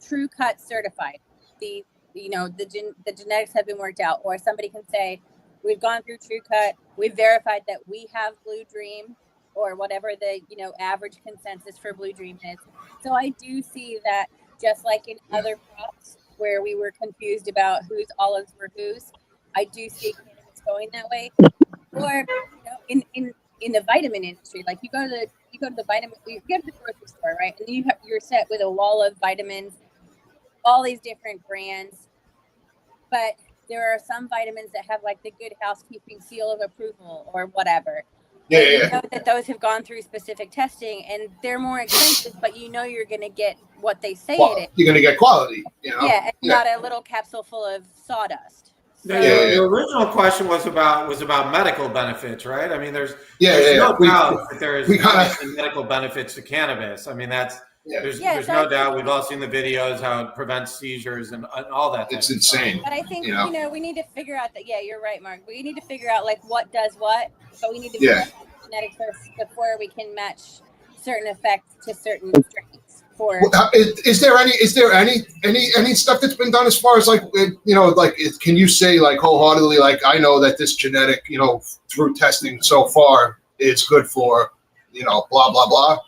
S3: TrueCut certified. The genetics have been worked out, or somebody can say we've gone through TrueCut, we've verified that we have Blue Dream, or whatever the average consensus for Blue Dream is. So I do see that, just like in other crops where we were confused about whose olives were whose, I do see cannabis going that way. Or in the vitamin industry, like you go to the vitamin, you go to the grocery store, right, and you're set with a wall of vitamins, all these different brands, but there are some vitamins that have like the Good Housekeeping seal of approval or whatever.
S1: Yeah.
S3: You know that those have gone through specific testing, and they're more expensive, but you're going to get what they say it is.
S1: You're going to get quality.
S3: Yeah, and not a little capsule full of sawdust.
S2: So the original question was about medical benefits, right? I mean, there's no doubt that there is medical benefits to cannabis. I mean, there's no doubt. We've all seen the videos, how it prevents seizures and all that.
S1: It's insane.
S3: But I think we need to figure out that. Yeah, you're right, Mark. We need to figure out like what does what, but we need to figure out genetics first before we can match certain effects to certain strains. for.
S1: Is there any stuff that's been done as far as like, can you say like wholeheartedly, like, I know that this genetic, through testing so far is good for, blah, blah, blah,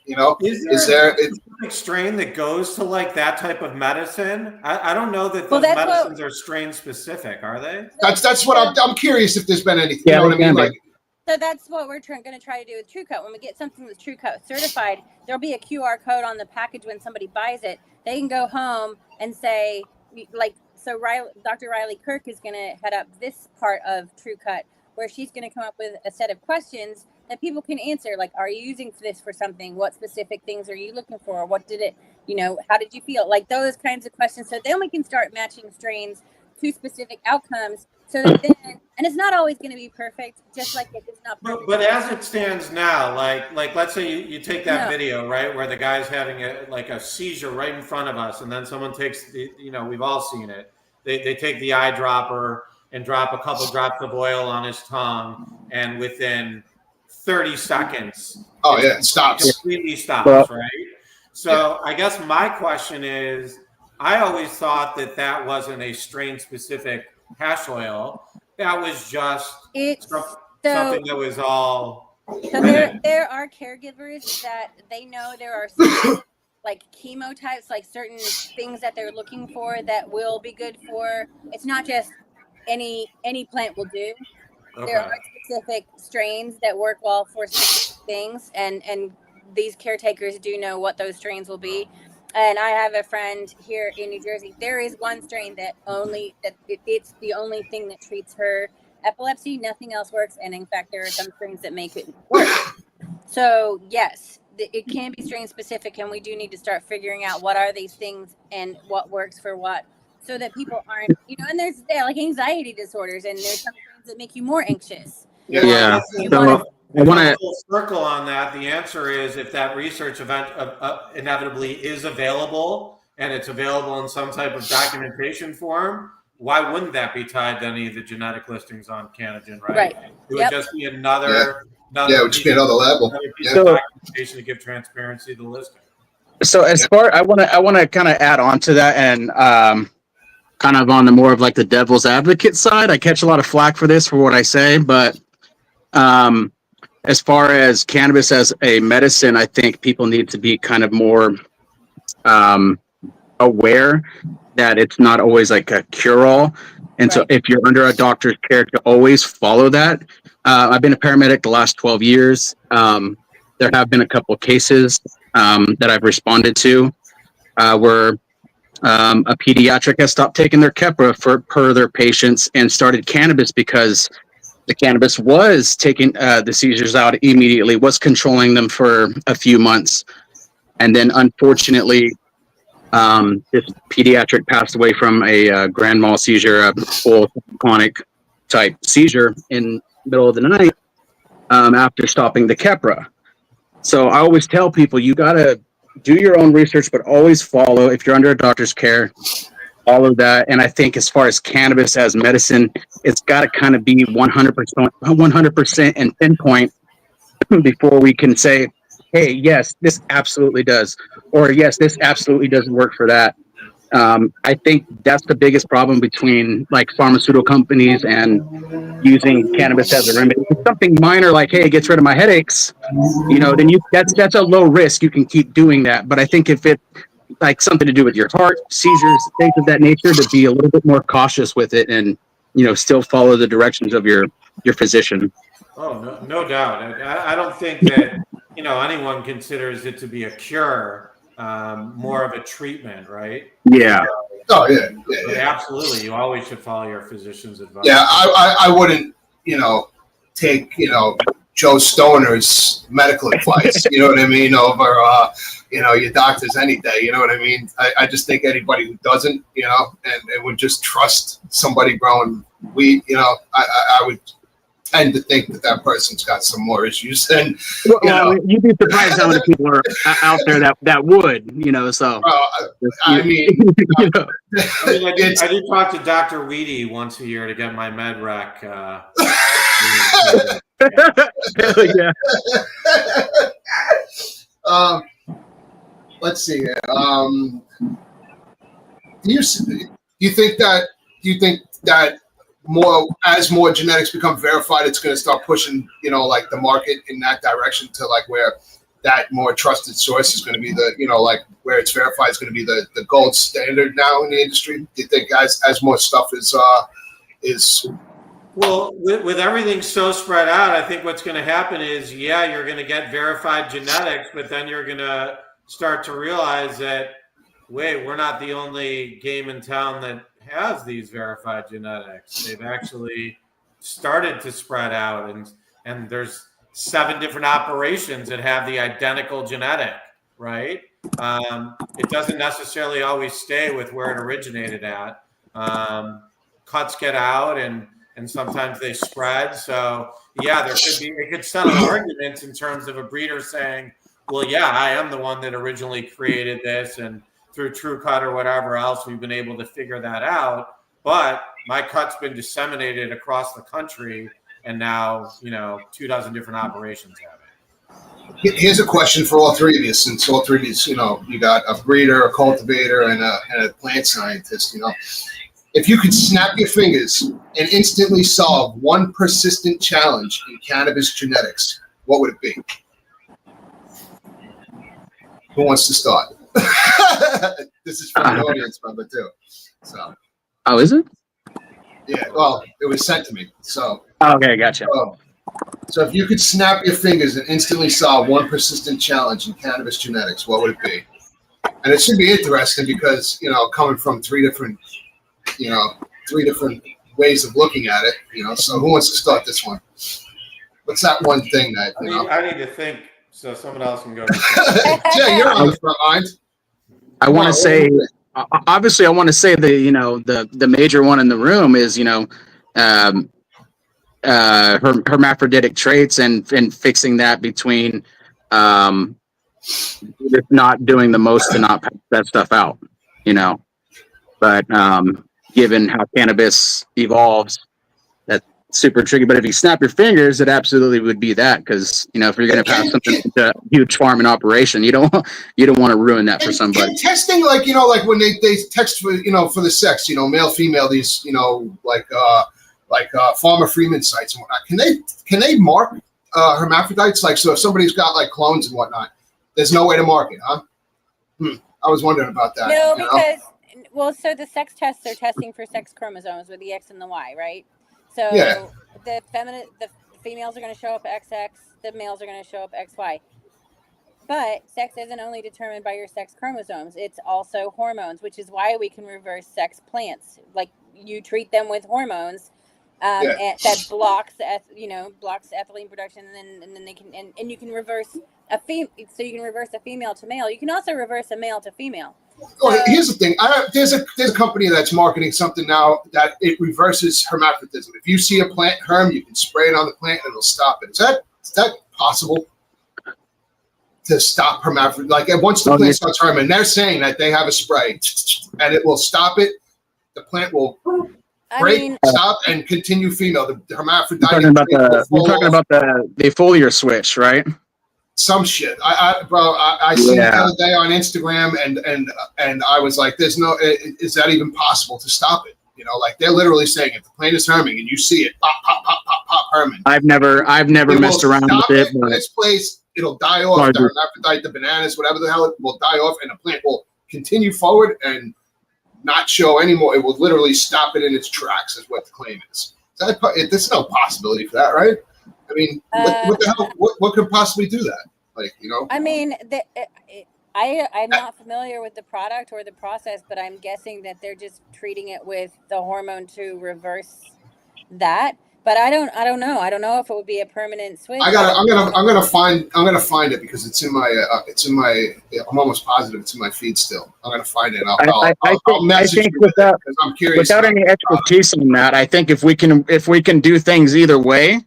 S2: Is there a specific strain that goes to like that type of medicine? I don't know that those medicines are strain specific, are they?
S1: That's what I'm curious if there's been anything,
S4: Yeah,
S1: you know what I mean? Like,
S3: so that's what we're going to try to do with TrueCut. When we get something that's TrueCut certified, there'll be a QR code on the package when somebody buys it. They can go home and say, like, so Dr. Riley Kirk is going to head up this part of TrueCut, where she's going to come up with a set of questions that people can answer. Like, are you using this for something? What specific things are you looking for? What did it, how did you feel? Like those kinds of questions. So then we can start matching strains to specific outcomes. So that then, and it's not always going to be perfect, just like it is not perfect.
S2: But as it stands now, like let's say you take that video, right, where the guy's having a seizure right in front of us, and then someone takes we've all seen it. They take the eyedropper and drop a couple drops of oil on his tongue, and within 30 seconds,
S1: it stops.
S2: Completely stops, right? So I guess my question is, I always thought that wasn't a strain-specific hash oil. That was just something that was all.
S3: So there are caregivers that they know there are certain, like chemotypes, like certain things that they're looking for that will be good for. It's not just any plant will do. Okay. There are specific strains that work well for specific things, and these caretakers do know what those strains will be. And I have a friend here in New Jersey. There is one strain it's the only thing that treats her epilepsy. Nothing else works. And in fact, there are some strains that make it work. So yes, it can be strain specific, and we do need to start figuring out what are these things and what works for what, so that people aren't, and there's like anxiety disorders, and there's some strains that make you more anxious.
S4: Yeah.
S2: I want to full circle on that. The answer is, if that research event inevitably is available, and it's available in some type of documentation form, why wouldn't that be tied to any of the genetic listings on Canna-Gen, right? It would just be another
S1: it would just be another level.
S2: Piece of documentation to give transparency to the listing.
S4: So as far, I want to kind of add on to that, and kind of on the more of like the devil's advocate side. I catch a lot of flack for this, for what I say, but as far as cannabis as a medicine, I think people need to be kind of more aware that it's not always like a cure-all. And so if you're under a doctor's care, to always follow that. I've been a paramedic the last 12 years. There have been a couple of cases that I've responded to where a pediatric has stopped taking their Keppra per their patients and started cannabis because the cannabis was taking the seizures out immediately, was controlling them for a few months. And then unfortunately, this pediatric passed away from a grand mal seizure, a full clonic type seizure in the middle of the night after stopping the Keppra. So I always tell people, you got to do your own research, but always follow, if you're under a doctor's care, all of that. And I think as far as cannabis as medicine, it's got to kind of be 100% and pinpoint before we can say, hey, yes, this absolutely does, or yes, this absolutely doesn't work for that. I think that's the biggest problem between like pharmaceutical companies and using cannabis as a remedy. If it's something minor, like, hey, it gets rid of my headaches, then that's a low risk. You can keep doing that. But I think if it like something to do with your heart, seizures, things of that nature, to be a little bit more cautious with it and, still follow the directions of your physician.
S2: Oh, no doubt. I don't think that, anyone considers it to be a cure, more of a treatment, right?
S4: Yeah.
S2: But absolutely. You always should follow your physician's advice.
S1: Yeah. I wouldn't, take, Joe Stoner's medical advice, you know what I mean, over, your doctors any day, you know what I mean? I just think anybody who doesn't, and would just trust somebody growing weed, I would tend to think that person's got some more issues than,
S4: you'd be surprised how many people are out there that would, so.
S1: I mean,
S2: I do talk to Dr. Weedy once a year to get my med rec.
S4: Yeah.
S1: let's see here. Do you think that more genetics become verified, it's going to start pushing, like the market in that direction to like where that more trusted source is going to be the, like where it's verified is going to be the gold standard now in the industry? Do you think as more stuff is
S2: Well, with everything so spread out, I think what's going to happen is, you're going to get verified genetics, but then you're going to start to realize that, wait, we're not the only game in town that has these verified genetics. They've actually started to spread out, and there's 7 different operations that have the identical genetic, right? It doesn't necessarily always stay with where it originated at. Cuts get out, and sometimes they spread. So it could settle arguments in terms of a breeder saying, well, I am the one that originally created this, and through True Cut or whatever else, we've been able to figure that out. But my cut's been disseminated across the country, and now 24 different operations have it.
S1: Here's a question for all three of you, since all three of you, you got a breeder, a cultivator, and a plant scientist. If you could snap your fingers and instantly solve one persistent challenge in cannabis genetics, what would it be? Who wants to start? This is from the audience member too. So.
S4: Oh, is it?
S1: Yeah. Well, it was sent to me. So.
S4: Okay, gotcha.
S1: So if you could snap your fingers and instantly solve one persistent challenge in cannabis genetics, what would it be? And it should be interesting because coming from three different ways of looking at it. So who wants to start this one? What's that one thing that
S2: I need to think, so someone else can go.
S1: Jay, you're on the front lines.
S4: I want to say, obviously, the major one in the room is hermaphroditic traits and fixing that between not doing the most to not pass that stuff out, But given how cannabis evolves, that's super tricky. But if you snap your fingers, it absolutely would be that, because if you're going to pass something to a huge farming operation, you don't want to ruin that for somebody.
S1: Testing, like when they text for for the sex, male, female, these like Farmer Freeman sites and whatnot. Can they mark hermaphrodites? Like, so if somebody's got like clones and whatnot, there's no way to mark it, huh? I was wondering about that.
S3: No, because so the sex tests are testing for sex chromosomes with the X and the Y, right? So the females are going to show up XX, the males are going to show up XY. But sex isn't only determined by your sex chromosomes; it's also hormones, which is why we can reverse sex plants. Like, you treat them with hormones. And that blocks ethylene production, and then they can and you can reverse so you can reverse a female to male. You can also reverse a male to female.
S1: Here's the thing. There's a company that's marketing something now that it reverses hermaphroditism. If you see a plant herm, you can spray it on the plant and it'll stop it. Is that possible to stop hermaphrodite? Like, once the plant starts herming, they're saying that they have a spray and it will stop it. The plant will stop and continue female. The hermaphrodite. You're
S4: talking about the foliar switch, right?
S1: Some shit. I seen it the other day on Instagram, and I was like, "There's no. Is that even possible to stop it?" Like, they're literally saying, if the plant is herming and you see it, pop, pop, pop, pop, pop, herming.
S4: I've never messed around with it.
S1: In this place, it'll die off. The hermaphrodite, the bananas, whatever the hell, it will die off, and the plant will continue forward and not show anymore. It will literally stop it in its tracks, is what the claim is. There's no possibility for that, right? I mean, what the hell? What could possibly do that? Like,
S3: I mean, I'm not familiar with the product or the process, but I'm guessing that they're just treating it with the hormone to reverse that. But I don't know. I don't know if it would be a permanent switch.
S1: I'm gonna find it because it's in my. I'm almost positive it's in my feed still. I'm gonna find it. I'll message you because I'm curious.
S4: Without any expertise in that, I think if we can do things either way,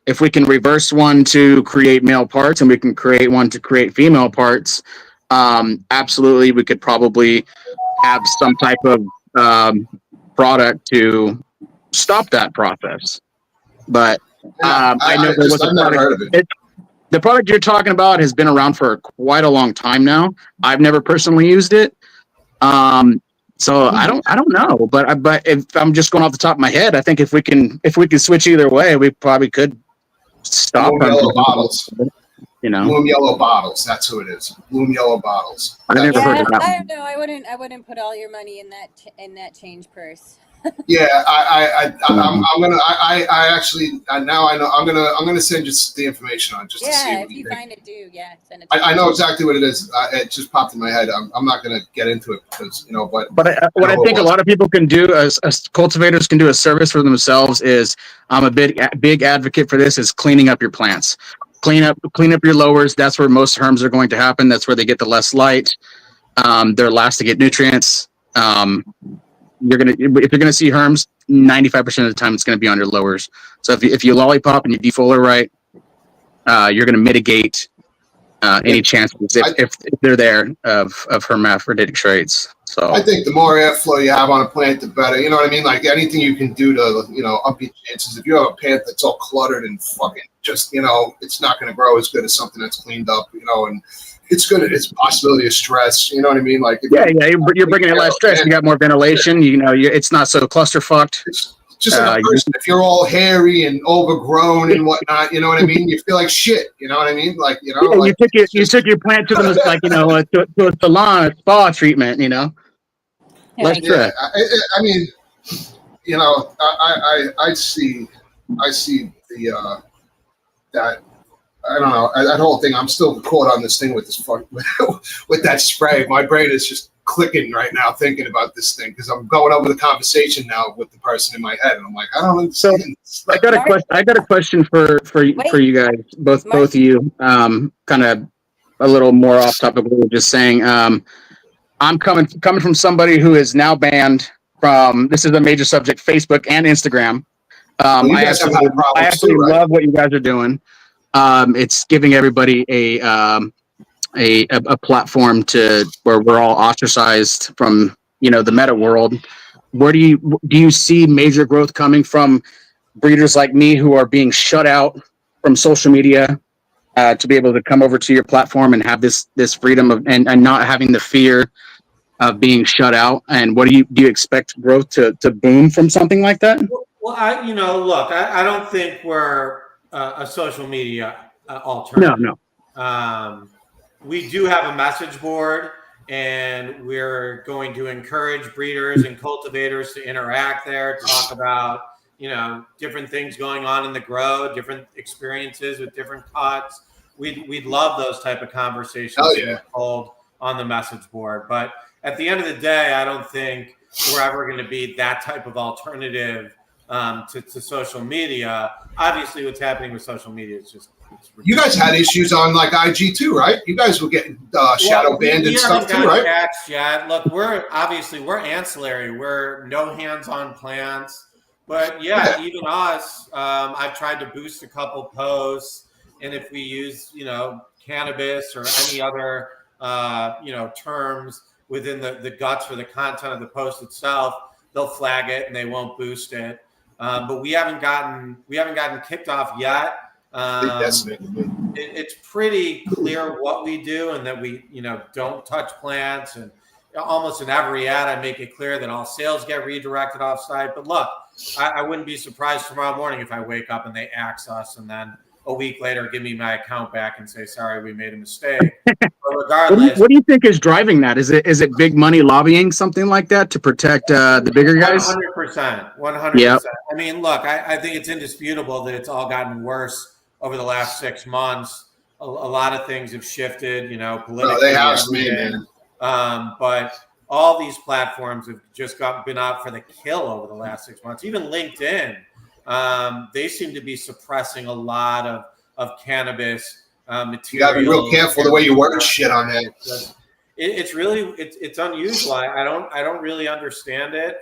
S4: if we can reverse one to create male parts and we can create one to create female parts, absolutely, we could probably have some type of product to stop that process. But I know there was a product. The product you're talking about has been around for quite a long time now. I've never personally used it. So I don't know, but if I'm just going off the top of my head, I think if we can switch either way, we probably could stop
S1: Bloom
S4: them.
S1: yellow bottles.
S4: You know,
S1: Bloom yellow bottles. That's who it is. Bloom yellow bottles.
S4: I never heard of that.
S3: I don't know. I wouldn't put all your money in that change purse.
S1: Yeah, I'm gonna. I actually now I know. I'm gonna send you the information on just to see.
S3: Yeah, if you find it, send it.
S1: I know exactly what it is. It just popped in my head. I'm not gonna get into it because but
S4: what I think a lot of people can do as cultivators can do a service for themselves is I'm a big advocate for this is cleaning up your plants. Clean up your lowers. That's where most harms are going to happen. That's where they get the less light. They're last to get nutrients. If you're gonna see harms, 95% of the time it's gonna be on your lowers. So if you lollipop and you defoliar right, you're gonna mitigate any chances if they're there of hermaphroditic traits. So
S1: I think the more airflow you have on a plant, the better. You know what I mean? Like anything you can do to up your chances. If you have a plant that's all cluttered and fucking just it's not gonna grow as good as something that's cleaned up. And it's good. It's a possibility of stress. You know what I mean? Like
S4: you're bringing in less stress. You got more ventilation. It's not so clusterfucked.
S1: It's just like a person. If you're all hairy and overgrown and whatnot, you know what I mean? You feel like shit. You know what I mean? Like
S4: you took your plant to the to a salon, a spa treatment. Less stress.
S1: I mean, I see the that. I don't know that whole thing. I'm still caught on this thing with this with that spray. My brain is just clicking right now thinking about this thing because I'm going over the conversation now with the person in my head, and I'm like, I don't understand.
S4: So I got a question for you guys, both of you. Kind of a little more off topic. We were just saying. I'm coming from somebody who is now banned from. This is a major subject: Facebook and Instagram. I actually love what you guys are doing. It's giving everybody a platform to where we're all ostracized from the meta world. Where do you see major growth coming from breeders like me who are being shut out from social media to be able to come over to your platform and have this freedom of and not having the fear of being shut out? And what do you expect growth to boom from something like that?
S2: Well, I don't think we're a social media alternative.
S4: No.
S2: We do have a message board, and we're going to encourage breeders and cultivators to interact there, talk about different things going on in the grow, different experiences with different cuts. We'd love those type of conversations to hold on the message board. But at the end of the day, I don't think we're ever going to be that type of alternative to social media. Obviously, what's happening with social media is just.
S1: You guys had issues on like IG too, right? You guys were getting shadow banned and stuff too, right?
S2: Yet. Look, we're ancillary. We're no hands-on plants, but even us. I've tried to boost a couple posts, and if we use cannabis or any other terms within the guts or the content of the post itself, they'll flag it and they won't boost it. But we haven't gotten kicked off yet. It's pretty clear what we do and that we don't touch plants, and almost in every ad I make it clear that all sales get redirected off site. But look, I wouldn't be surprised tomorrow morning if I wake up and they axe us and then a week later give me my account back and say, sorry, we made a mistake. But regardless,
S4: what do you think is driving that? Is it big money lobbying, something like that, to protect the bigger guys?
S2: 100%.
S4: Yep.
S2: I mean, look, I think it's indisputable that it's all gotten worse over the last 6 months. A lot of things have shifted, politically.
S1: They have me, man.
S2: But all these platforms have just been out for the kill over the last 6 months. Even LinkedIn, they seem to be suppressing a lot of cannabis material.
S1: You got to be real careful the way you word shit on that.
S2: It's unusual. I don't really understand it.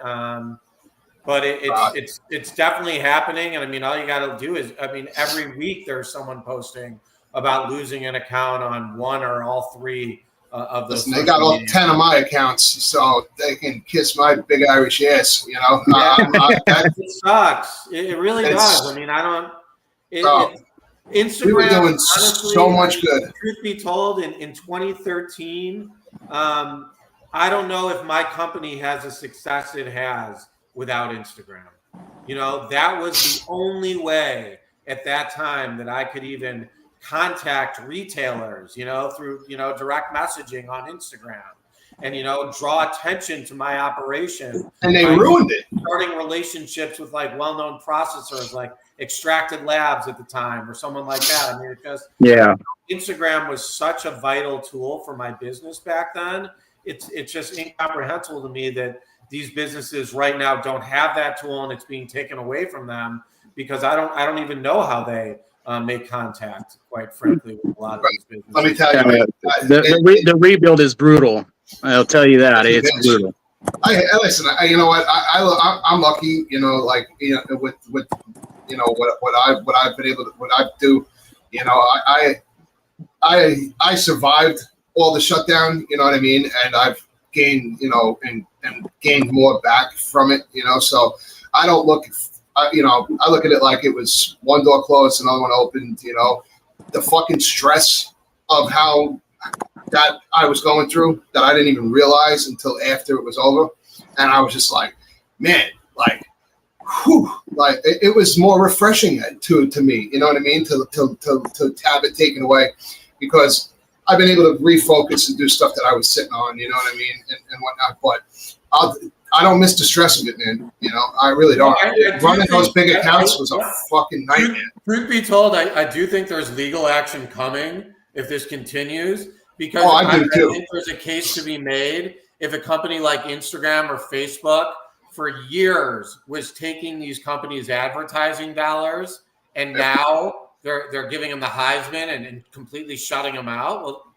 S2: But it's definitely happening. And I mean, all you got to do is, every week there's someone posting about losing an account on one or all three of those.
S1: Listen, they got all 10 of my accounts, so they can kiss my big Irish ass,
S2: It sucks. It really does. I mean, Instagram,
S1: We were doing
S2: honestly,
S1: so much good.
S2: Truth be told, in 2013, I don't know if my company has the success it has without Instagram. You know, that was the only way at that time that I could even contact retailers, you know, through, you know, direct messaging on Instagram and, you know, draw attention to my operation.
S1: And they ruined it.
S2: Starting relationships with like well-known processors like Extracted Labs at the time or someone like that. I mean, it just,
S4: Yeah.
S2: Instagram was such a vital tool for my business back then. It's just incomprehensible to me that these businesses right now don't have that tool and it's being taken away from them because I don't even know how they make contact, quite frankly, with a lot of these businesses.
S1: Let me tell you,
S4: The rebuild is brutal. I'll tell you that it's brutal.
S1: Listen. You know what? I'm lucky. You know, like you know, with you know what I've been able to what I do. You know, I survived all the shutdown. You know what I mean? And I've gained, you know, and gained more back from it. You know, so I don't look. You know, I look at it like it was one door closed, another one opened. You know, the fucking stress of how that I was going through that I didn't even realize until after it was over, and I was just like, man, like, whew, like it was more refreshing to me. You know what I mean? To have it taken away, because I've been able to refocus and do stuff that I was sitting on. You know what I mean, and whatnot. But I don't miss the stress of it, man. You know, I really don't. Running those big accounts was a fucking nightmare.
S2: Truth be told, I do think there's legal action coming if this continues, because
S1: I
S2: think there's a case to be made if a company like Instagram or Facebook for years was taking these companies' advertising dollars and now they're giving them the Heisman and completely shutting them out. Well,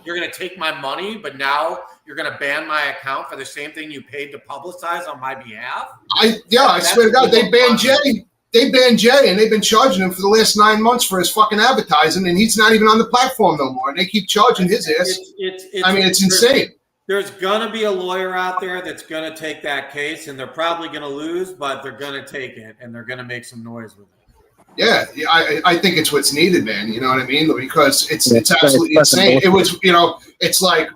S2: you're going to take my money, but now you're going to ban my account for the same thing you paid to publicize on my behalf?
S1: I swear to God, they banned Jay. They banned Jay, and they've been charging him for the last 9 months for his fucking advertising, and he's not even on the platform no more. And they keep charging his ass. It's insane.
S2: There's going to be a lawyer out there that's going to take that case, and they're probably going to lose, but they're going to take it, and they're going to make some noise with it.
S1: Yeah, I think it's what's needed, man. You know what I mean? Because it's absolutely insane. It was, you know, it's like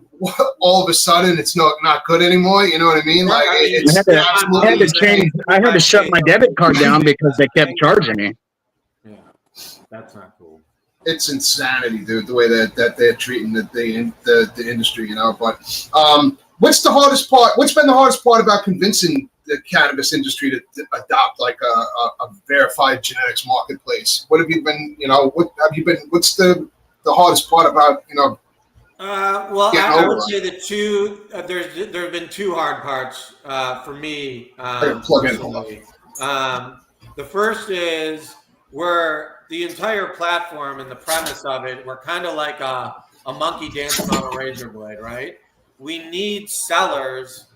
S1: all of a sudden it's not good anymore. You know what I mean? Like
S4: I had to shut my debit card down because they kept charging me.
S2: Yeah, that's not cool.
S1: It's insanity, dude. The way that they're treating the industry, you know. But what's the hardest part? What's been the hardest part about convincing the cannabis industry to adopt like a verified genetics marketplace? What have you been? You know, what's the hardest part about, you know?
S2: Well, I would say that there have been two hard parts for me personally. The first is where the entire platform and the premise of it, we're kind of like a monkey dancing on a razor blade, right? We need sellers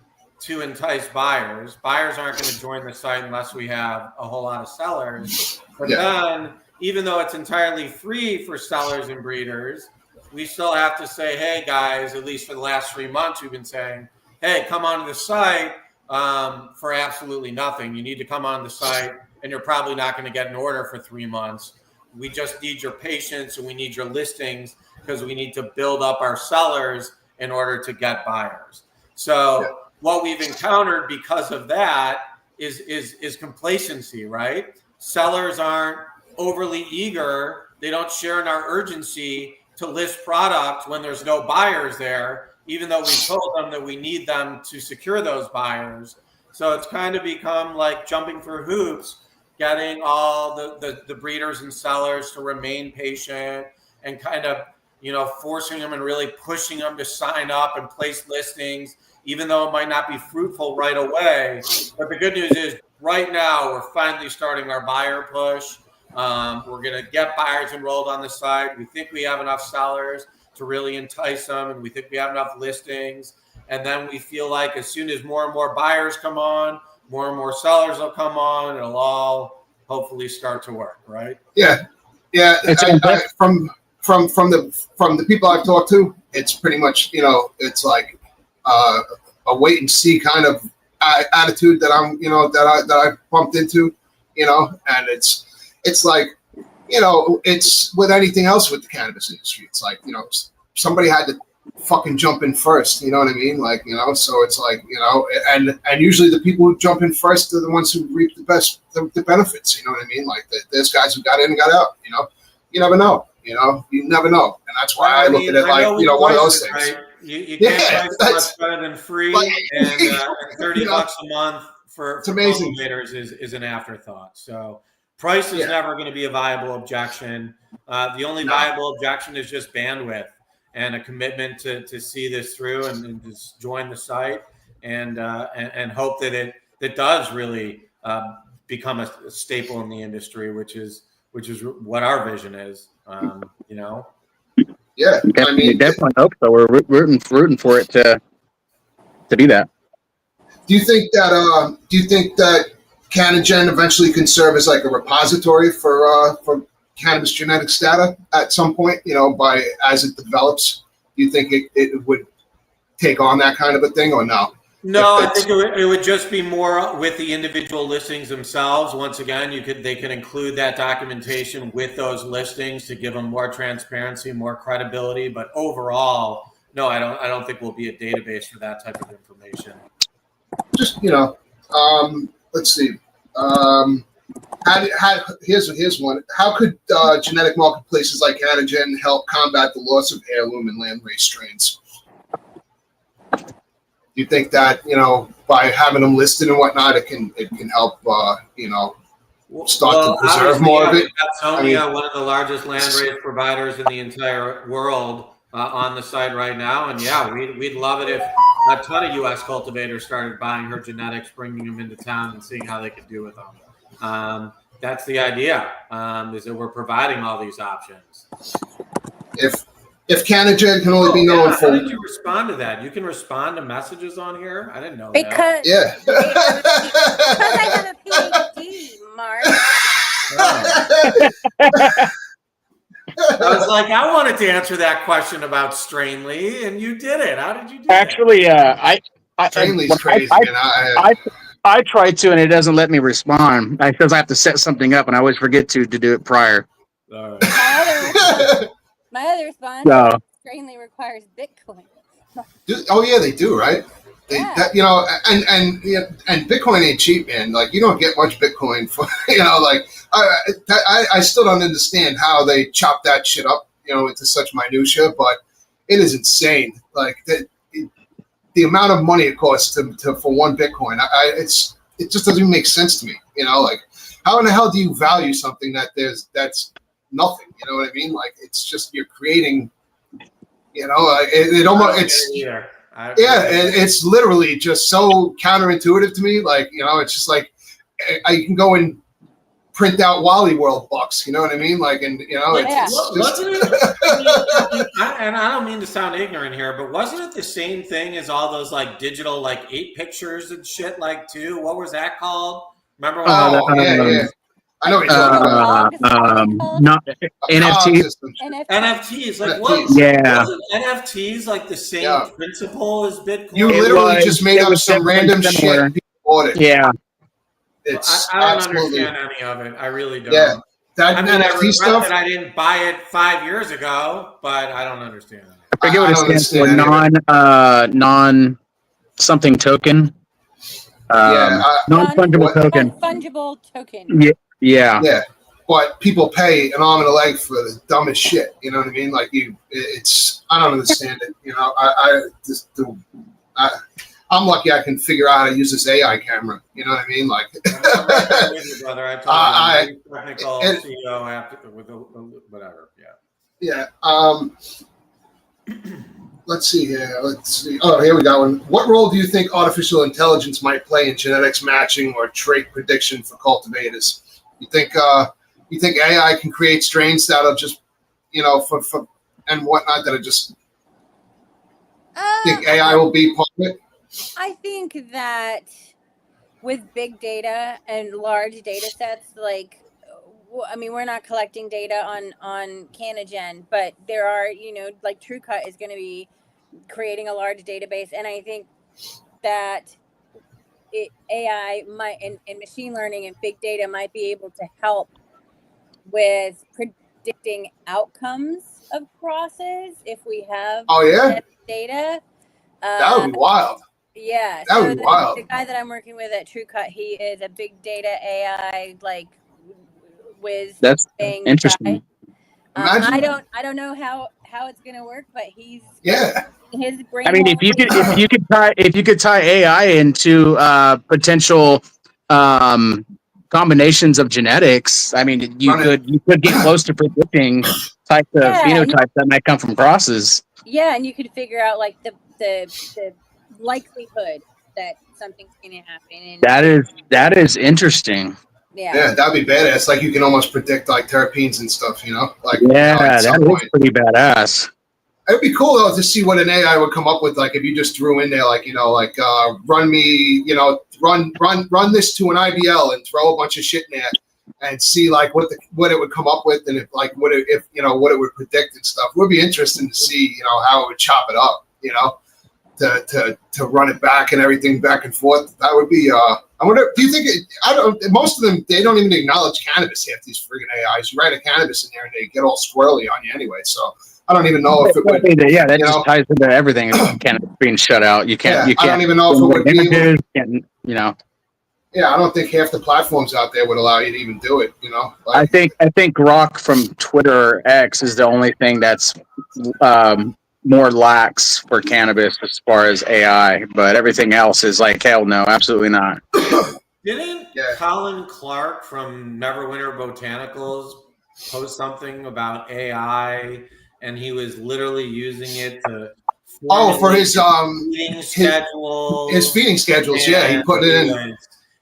S2: to entice buyers. Buyers aren't going to join the site unless we have a whole lot of sellers. But then, even though it's entirely free for sellers and breeders, we still have to say, hey, guys, at least for the last 3 months, we've been saying, hey, come onto the site for absolutely nothing. You need to come on the site, and you're probably not going to get an order for 3 months. We just need your patience, and we need your listings because we need to build up our sellers in order to get buyers. So what we've encountered because of that is complacency, right? Sellers aren't overly eager. They don't share in our urgency to list product when there's no buyers there, even though we told them that we need them to secure those buyers. So it's kind of become like jumping through hoops, getting all the breeders and sellers to remain patient and kind of, you know, forcing them and really pushing them to sign up and place listings, even though it might not be fruitful right away. But the good news is right now we're finally starting our buyer push. We're going to get buyers enrolled on the site. We think we have enough sellers to really entice them, and we think we have enough listings. And then we feel like as soon as more and more buyers come on, more and more sellers will come on. It'll all hopefully start to work, right?
S1: Yeah. From the people I've talked to, it's pretty much, you know, it's like a wait and see kind of attitude that I'm, you know, that I bumped into, you know, and it's like, you know, it's with anything else with the cannabis industry. It's like, you know, somebody had to fucking jump in first. You know what I mean? Like, you know, so it's like, you know, and usually the people who jump in first are the ones who reap the best, the benefits. You know what I mean? Like, there's guys who got in and got out. You know, you never know. You know, you never know, and that's why I look at it like, you know, one of those things.
S2: Right? You can't price much better than free,
S1: like,
S2: and $30 a month for
S1: amazing.
S2: cultivators is an afterthought. So price is never going to be a viable objection. The only viable objection is just bandwidth and a commitment to see this through and just join the site and hope that it does really become a staple in the industry, which is what our vision is. You know.
S1: Yeah, I mean,
S4: definitely hope so. We're rooting for it to do that.
S1: Do you think that Canna-Gen eventually can serve as like a repository for cannabis genetics data at some point? You know, as it develops, do you think it would take on that kind of a thing, or no?
S2: No, I think it would just be more with the individual listings themselves. Once again, they can include that documentation with those listings to give them more transparency, more credibility. But overall, no, I don't think we'll be a database for that type of information.
S1: Just, you know, let's see. Here's one. How could genetic marketplaces like Canna-Gen help combat the loss of heirloom and landrace strains? Do you think that, you know, by having them listed and whatnot, it can help, you know, start to preserve more of it?
S2: One of the largest landrace providers in the entire world on the site right now, and we'd love it if a ton of U.S. cultivators started buying her genetics, bringing them into town, and seeing how they could do with them. That's the idea, is that we're providing all these options.
S1: If Canna-Gen can only be known for...
S2: How did you respond to that? You can respond to messages on here? I didn't know
S3: that. Because I have a PhD, Mark.
S2: I was like, I wanted to answer that question about Strainly, and you did it. How did you do
S4: Actually,
S2: that?
S1: Strainly's crazy.
S4: I try to, and it doesn't let me respond. Because I have to set something up, and I always forget to do it prior.
S2: All right.
S3: My other response Strainly requires Bitcoin.
S1: Oh yeah, they do, right? You know, and Bitcoin ain't cheap, man. Like, you don't get much Bitcoin for, you know, like I still don't understand how they chop that shit up, you know, into such minutia, but it is insane. Like the amount of money it costs for one Bitcoin, it just doesn't even make sense to me. You know, like how in the hell do you value something that's nothing? You know what I mean? Like, it's just, you're creating, you know, it's literally just so counterintuitive to me. Like, you know, it's just like I can go and print out Wally World bucks. You know what I mean? Like, and you know,
S2: and I don't mean to sound ignorant here, but wasn't it the same thing as all those like digital like 8 pictures and shit like too? What was that called? Remember?
S1: Yeah. I know what you're talking about.
S4: Not NFTs.
S2: NFTs, like what?
S4: Yeah.
S2: Wasn't NFTs like the same principle as Bitcoin?
S1: You literally just made up some random shit and people bought it.
S4: Yeah.
S2: I don't understand any of it. I really don't.
S1: Yeah. That NFT stuff.
S2: That I didn't buy it 5 years ago, but I don't understand it.
S4: I forget what it stands for. Non something token. Non-fungible token.
S3: Fungible token.
S4: Yeah.
S1: But people pay an arm and a leg for the dumbest shit. You know what I mean? Like I don't understand it. You know, I'm lucky I can figure out how to use this AI camera. You know what I mean? Like,
S2: I'm with you, brother. I told you, technical CEO after with whatever.
S1: Yeah. Let's see here. Oh, here we go. What role do you think artificial intelligence might play in genetics matching or trait prediction for cultivators? You think AI can create strains that'll just, you know, for and whatnot that'll just think AI will be part of it?
S3: I think that with big data and large data sets, like, I mean, we're not collecting data on Canna-Gen, but there are, you know, like TrueCut is going to be creating a large database, and I think that AI might and machine learning and big data might be able to help with predicting outcomes of crosses if we have
S1: Oh yeah,
S3: genetic data.
S1: that would be wild.
S3: Yeah.
S1: That
S3: So
S1: would be wild.
S3: the guy that I'm working with at TrueCut, he is a big data AI like whiz
S4: That's
S3: thing
S4: interesting.
S3: guy.
S1: Imagine.
S3: I don't know how it's gonna work, but he's
S1: Yeah.
S3: his brain.
S4: I mean,
S3: won't
S4: if you could tie AI into potential um, combinations of genetics, I mean, you
S1: Run it.
S4: could get close to predicting types of
S3: Yeah,
S4: phenotypes that might come from crosses.
S3: yeah, and you could figure out like the likelihood that something's gonna happen, and
S4: That is interesting.
S3: yeah,
S1: Yeah, that'd be badass. Like you can almost predict like terpenes and stuff, like
S4: Yeah,
S1: at
S4: that
S1: some
S4: is
S1: point.
S4: pretty badass.
S1: It'd be cool though to see what an AI would come up with. Like if you just threw in there, like run me, run this to an IBL and throw a bunch of shit in there and see like what it would come up with and if like what it would predict and stuff. It would be interesting to see how it would chop it up, to run it back and everything back and forth. That would be. I wonder. Do you think? I don't. Most of them they don't even acknowledge cannabis. Half these friggin' AIs. You write a cannabis in there and they get all squirrely on you anyway. So I don't even know if it would.
S4: Yeah, that just ties into everything. Cannabis being shut out. You can't.
S1: Yeah,
S4: You can't.
S1: I don't even know if it would be able. Yeah, I don't think half the platforms out there would allow you to even do it.
S4: I think Grok from Twitter X is the only thing that's more lax for cannabis as far as AI, but everything else is like hell no, absolutely not.
S2: Didn't Colin Clark from Neverwinter Botanicals post something about AI, and he was literally using it to
S1: for his
S2: feeding schedules.
S1: His feeding schedules, yeah, he put it in.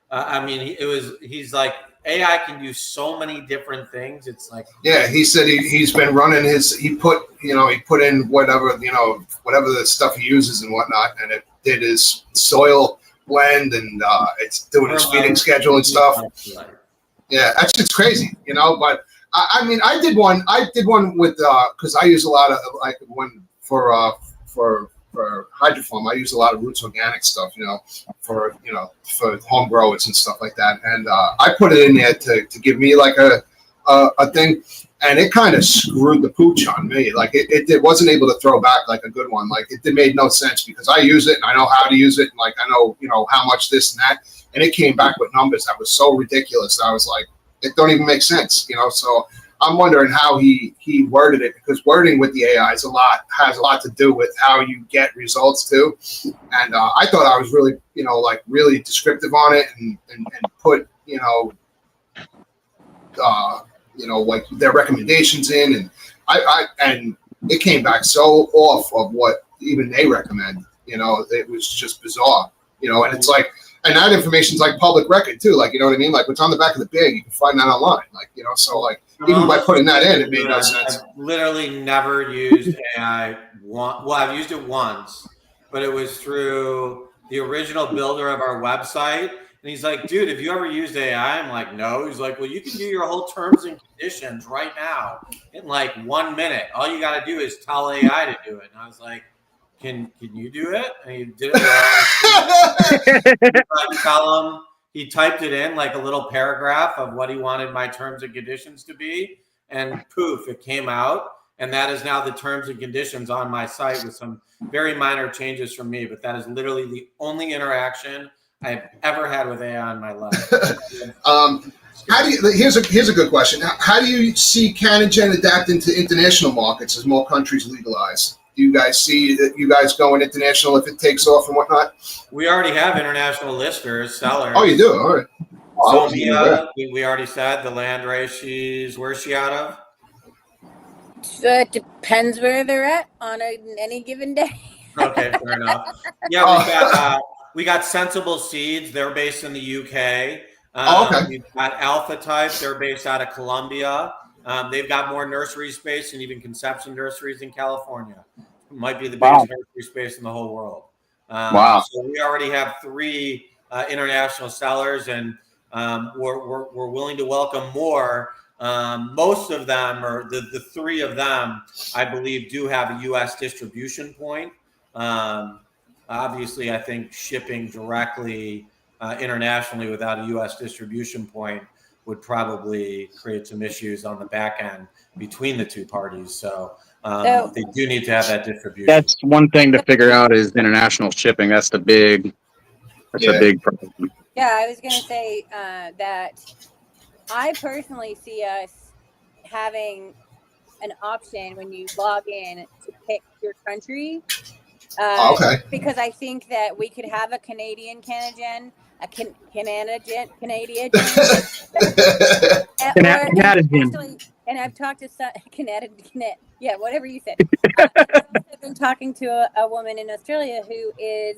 S2: I mean, he's like, AI can do so many different things. It's like,
S1: yeah, he said he's been running he put in whatever the stuff he uses and whatnot, and it did his soil blend and it's doing his feeding schedule and stuff. Yeah, that shit's crazy, but I mean, I did one with because I use a lot of like one for hydroform. I use a lot of roots organic stuff, for home growers and stuff like that. And I put it in there to give me like a thing, and it kind of screwed the pooch on me. Like it wasn't able to throw back like a good one. Like it made no sense because I use it and I know how to use it, and like I know how much this and that, and it came back with numbers that was so ridiculous that I was like, it don't even make sense, So I'm wondering how he worded it, because wording with the AI has a lot to do with how you get results too. And I thought I was really, really descriptive on it and put, like their recommendations in, and and it came back so off of what even they recommend. It was just bizarre. And it's like. And that information's like public record too, like, you know what I mean? Like what's on the back of the bag, you can find that online. Like, so like even by putting that in, it made no sense.
S2: I've literally never used AI. Well, I've used it once, but it was through the original builder of our website. And he's like, dude, have you ever used AI? I'm like, no. He's like, well, you can do your whole terms and conditions right now in like 1 minute. All you got to do is tell AI to do it. And I was like, Can you do it? And he did it. He typed it in like a little paragraph of what he wanted my terms and conditions to be, and poof, it came out. And that is now the terms and conditions on my site with some very minor changes from me. But that is literally the only interaction I've ever had with AI in my life.
S1: Here's a good question. How do you see Canna-Gen adapting to international markets as more countries legalize? Do you guys see that you guys going international if it takes off and whatnot?
S2: We already have international listers, sellers.
S1: Oh, you do? All right.
S2: Zomia, we already said the land race. Where's she out of?
S3: It depends where they're at on any given day.
S2: Okay, fair enough. Yeah, we got Sensible Seeds. They're based in the UK.
S1: Okay.
S2: We've got Alpha Type. They're based out of Colombia. They've got more nursery space and even conception nurseries in California. Might be the biggest nursery space in the whole world.
S4: Wow.
S2: So we already have 3 international sellers, and we're willing to welcome more. Most of them, or the 3 of them, I believe, do have a U.S. distribution point. Obviously, I think shipping directly internationally without a U.S. distribution point would probably create some issues on the back end between the two parties. So they do need to have that distribution.
S4: That's one thing to figure out is international shipping. That's a big problem.
S3: Yeah, I was going to say that I personally see us having an option when you log in to pick your country.
S1: Okay.
S3: Because I think that we could have a Canadian Canna-Gen, a Canadian, and I've talked to some yeah, whatever you said. I've been talking to a woman in Australia who is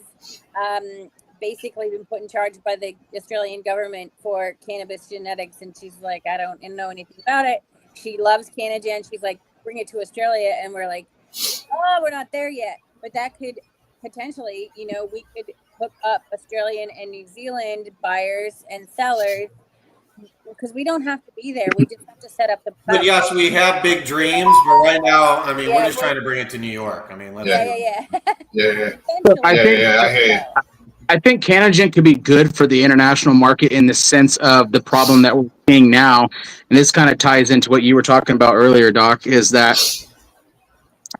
S3: basically been put in charge by the Australian government for cannabis genetics, and she's like, I don't know anything about it. She loves Canna-Gen. She's like, bring it to Australia, and we're like, oh, we're not there yet. But that could potentially, we could hook up Australian and New Zealand buyers and sellers because we don't have to be there. We just have to set up the platform.
S2: But yes, we have big dreams, but right now, I mean, we're just trying to bring it to New York. I mean,
S4: I think Canna-Gen could be good for the international market in the sense of the problem that we're seeing now, and this kind of ties into what you were talking about earlier, Doc, is that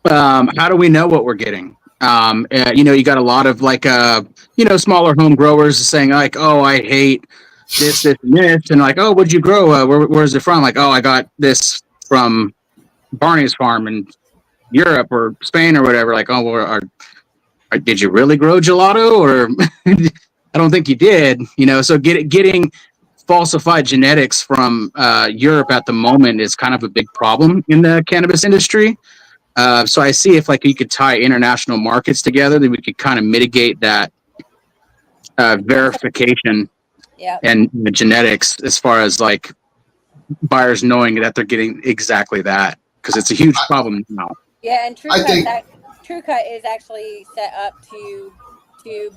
S4: how do we know what we're getting? You got a lot of smaller home growers saying like, oh, I hate this, and this, and like, oh, what'd you grow? Where's it from? Like, oh, I got this from Barney's farm in Europe or Spain or whatever. Like, oh, did you really grow gelato? Or I don't think you did. So getting falsified genetics from Europe at the moment is kind of a big problem in the cannabis industry. So I see if you could tie international markets together, then we could kind of mitigate that verification and the genetics as far as buyers knowing that they're getting exactly that, because it's a huge problem now.
S3: Yeah, and TrueCut is actually set up to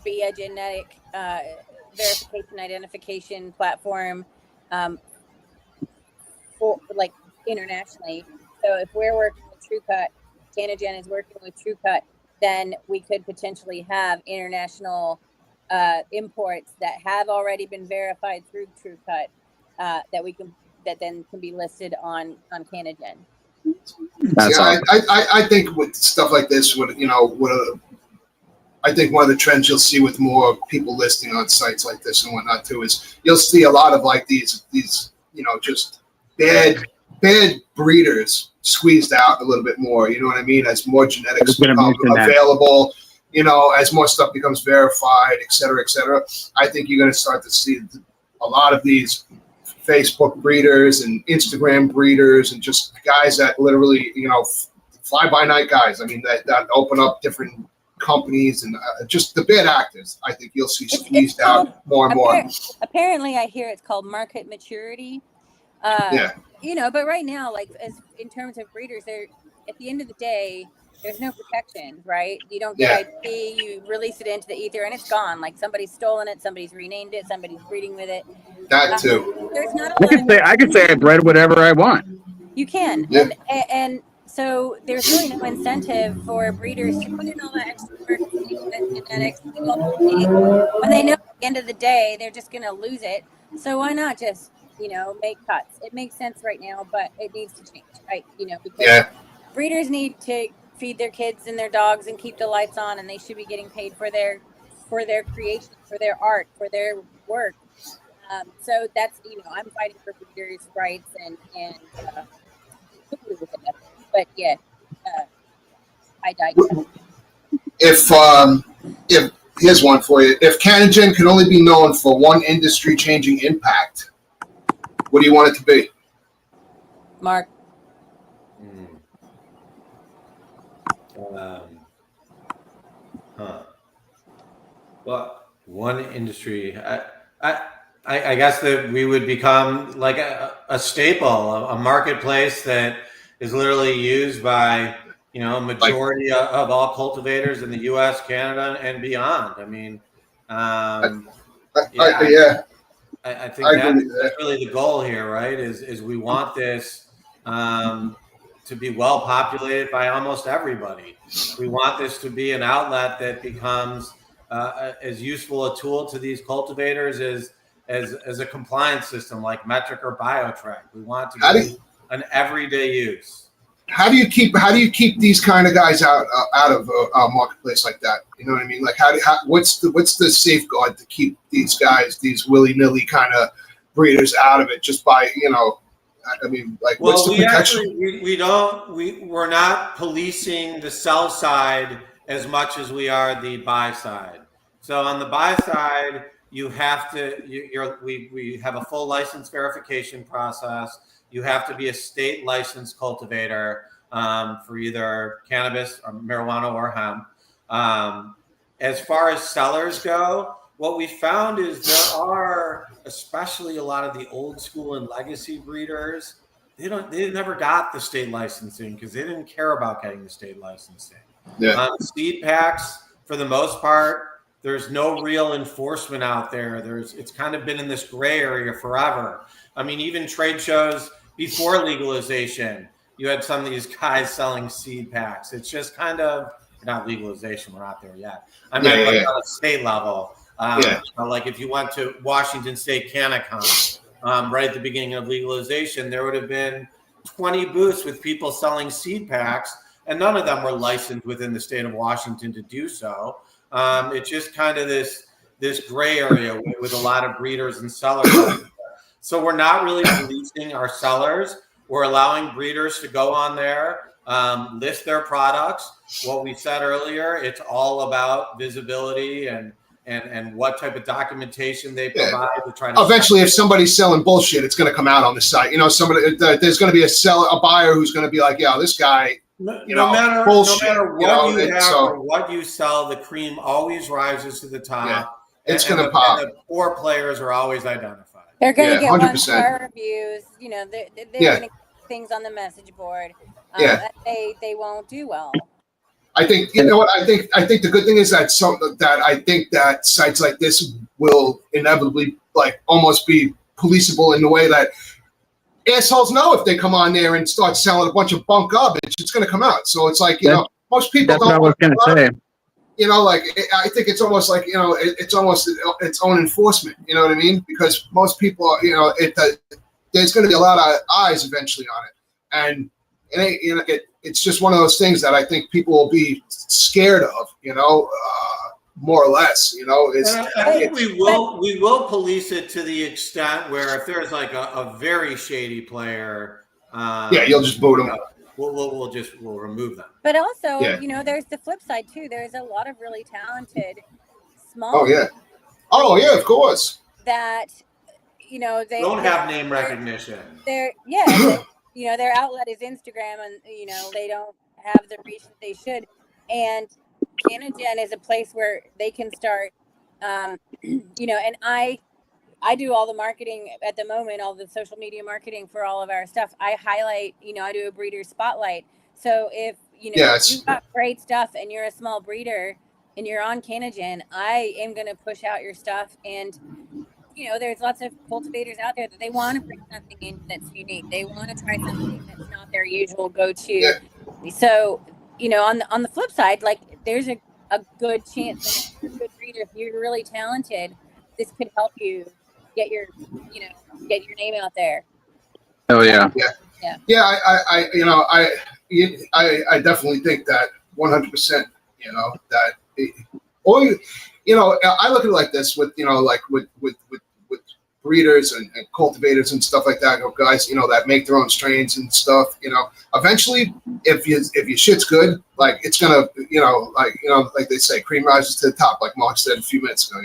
S3: be a genetic verification identification platform for internationally. So if we're working with TrueCut, Canna-Gen is working with TrueCut, then we could potentially have international imports that have already been verified through TrueCut that then can be listed on Canna-Gen.
S1: I think with stuff like this, I think one of the trends you'll see with more people listing on sites like this and whatnot too is you'll see a lot of these just bad breeders squeezed out a little bit more. You know what I mean? As more genetics become available, as more stuff becomes verified, et cetera, I think you're going to start to see a lot of these Facebook breeders and Instagram breeders and just guys that literally, fly by night guys. I mean, that open up different companies and just the bad actors. I think you'll see squeezed out more and more.
S3: Apparently, I hear it's called market maturity. But right now, as in terms of breeders, at the end of the day, there's no protection, right? You don't get IP, you release it into the ether and it's gone. Somebody's stolen it, somebody's renamed it, somebody's breeding with it.
S1: That too.
S3: There's not a lot
S4: I could say I bred whatever I want.
S3: You can. Yeah. And so there's really no incentive for breeders to put in all that extra work and genetics when they know at the end of the day they're just gonna lose it. So why not just make cuts? It makes sense right now, but it needs to change, right? Because breeders need to feed their kids and their dogs and keep the lights on, and they should be getting paid for their creation, for their art, for their work. So that's I'm fighting for breeders' rights and but I digress.
S1: If here's one for you, if Canna-Gen can only be known for one industry-changing impact, what do you want it to be?
S3: Mark.
S2: Well, one industry, I guess that we would become like a staple, a marketplace that is literally used by a majority of all cultivators in the U.S., Canada, and beyond. I mean, I think that's really the goal here, right? Is we want this to be well populated by almost everybody. We want this to be an outlet that becomes as useful a tool to these cultivators as a compliance system like Metric or BioTrack. We want it to be an everyday use.
S1: How do you keep these kind of guys out of a marketplace like that? You know what I mean? Like what's the safeguard to keep these guys, these willy-nilly kind of breeders out of it just by, I mean, like,
S2: well,
S1: what's the protection?
S2: We're not policing the sell side as much as we are the buy side. So on the buy side, you have to, we have a full license verification process. You have to be a state licensed cultivator for either cannabis or marijuana or hemp. As far as sellers go, what we found is there are, especially a lot of the old school and legacy breeders, they never got the state licensing because they didn't care about getting the state licensing.
S1: Yeah.
S2: Seed packs, for the most part, there's no real enforcement out there. It's kind of been in this gray area forever. I mean, even trade shows before legalization, you had some of these guys selling seed packs. It's just kind of not legalization. We're not there yet. I mean, on a state level, like if you went to Washington State Canna-Con right at the beginning of legalization, there would have been 20 booths with people selling seed packs, and none of them were licensed within the state of Washington to do so. It's just kind of this gray area with a lot of breeders and sellers. So we're not really policing our sellers. We're allowing breeders to go on there, list their products. What we said earlier, it's all about visibility and what type of documentation they provide to try to.
S1: Eventually, if somebody's selling bullshit, it's going to come out on the site. There's going to be a buyer who's going to be like, yeah, this guy.
S2: No matter what you have or what you sell, the cream always rises to the top.
S1: Yeah, it's going to pop.
S2: And the poor players are always identified.
S3: They're going to get
S1: 100%.
S3: 1-star reviews. They're going to get things on the message board that they won't do well.
S1: I think I think the good thing is that I think that sites like this will inevitably almost be policeable in the way that assholes know if they come on there and start selling a bunch of bunk garbage, it's going to come out. So it's like, most people don't.
S4: That's what I was going to say.
S1: I think it's almost like, it's almost its own enforcement. You know what I mean? Because most people, there's going to be a lot of eyes eventually on it. And it's just one of those things that I think people will be scared of, more or less,
S2: I think we will police it to the extent where if there's like a very shady player,
S1: you'll just boot them.
S2: We'll remove them.
S3: But also, there's the flip side too. There's a lot of really talented small.
S1: Of course.
S3: That they
S2: don't have name recognition.
S3: Their outlet is Instagram, and they don't have the reach that they should. And Canna-Gen is a place where they can start. And I do all the marketing at the moment, all the social media marketing for all of our stuff. I highlight, I do a breeder spotlight. So if, you've got great stuff and you're a small breeder and you're on Canna-Gen, I am going to push out your stuff. And, there's lots of cultivators out there that they want to bring something in that's unique. They want to try something that's not their usual go-to. Yeah. So, on the flip side, there's a good chance that if you're a good breeder, if you're really talented, this could help you get your name out there.
S4: Oh yeah.
S1: I definitely think that 100%. I look at it like this with with breeders and cultivators and stuff like that. Guys, that make their own strains and stuff. Eventually, if your shit's good, it's gonna, like they say, cream rises to the top. Like Mark said a few minutes ago.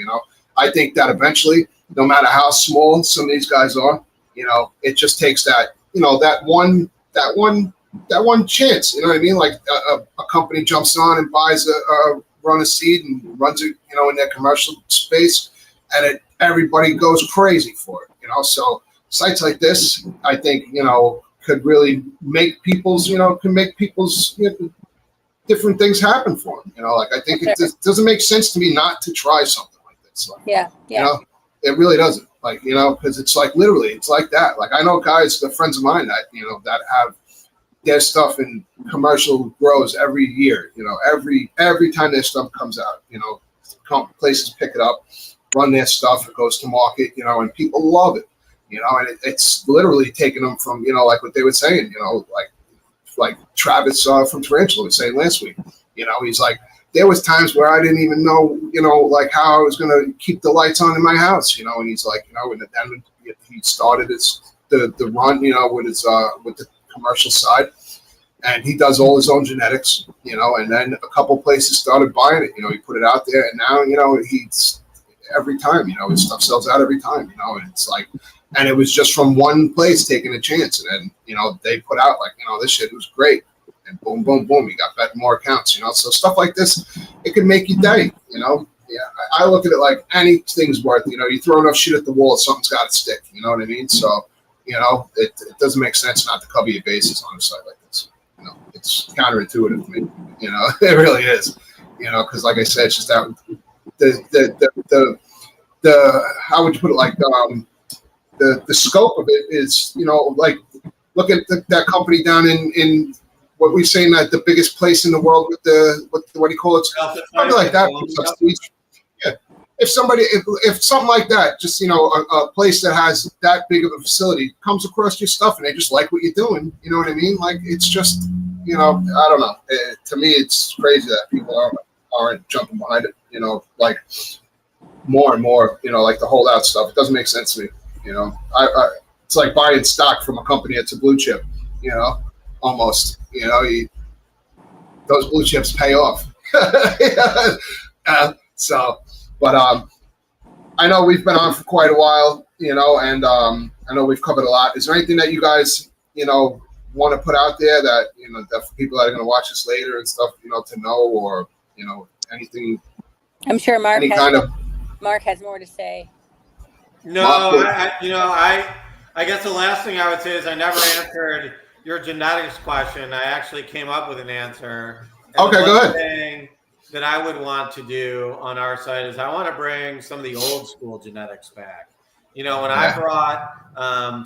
S1: I think that eventually, no matter how small some of these guys are, it just takes that, that one chance. You know what I mean? Like a company jumps on and buys a run of seed and runs it, in their commercial space, and everybody goes crazy for it. So sites like this, I think, could really make people's, different things happen for them. I think it doesn't make sense to me not to try something like this. It really doesn't. Because it's literally, it's like that. I know guys, they're friends of mine that, that have their stuff in commercial grows every year. Every time their stuff comes out, places pick it up, run their stuff. It goes to market, and people love it, and it's literally taking them from, like what they were saying, like Travis from Tarantula was saying last week. He's like, there was times where I didn't even know, like how I was going to keep the lights on in my house, and he's like, and then he started the run, with his with the commercial side, and he does all his own genetics, and then a couple places started buying it, he put it out there, and now, he's every time, his stuff sells out every time, and it's like, and it was just from one place taking a chance, and then, they put out like, this shit was great. And boom, boom, boom, you got more accounts, so stuff like this, it can make your day, Yeah, I look at it like anything's worth, you throw enough shit at the wall, something's got to stick, you know what I mean? So, it doesn't make sense not to cover your bases on a site like this. It's counterintuitive to me, it really is, because like I said, it's just that the how would you put it, like the scope of it is, like look at that company down in what we're saying, that the biggest place in the world with what do you call it? Something like that. Yeah. If something like that, just, a place that has that big of a facility comes across your stuff and they just like what you're doing, you know what I mean? Like, it's just, I don't know. To me, it's crazy that people aren't jumping behind it, like more and more, like the holdout stuff. It doesn't make sense to me, it's like buying stock from a company that's a blue chip, almost, those blue chips pay off. But I know we've been on for quite a while, and I know we've covered a lot. Is there anything that you guys, want to put out there that, that for people that are going to watch this later and stuff, to know, or, anything?
S3: I'm sure Mark has more to say.
S2: No, I guess the last thing I would say is I never answered your genetics question. I actually came up with an answer. And
S1: okay, go ahead.
S2: Thing that I would want to do on our site is I want to bring some of the old school genetics back. When I brought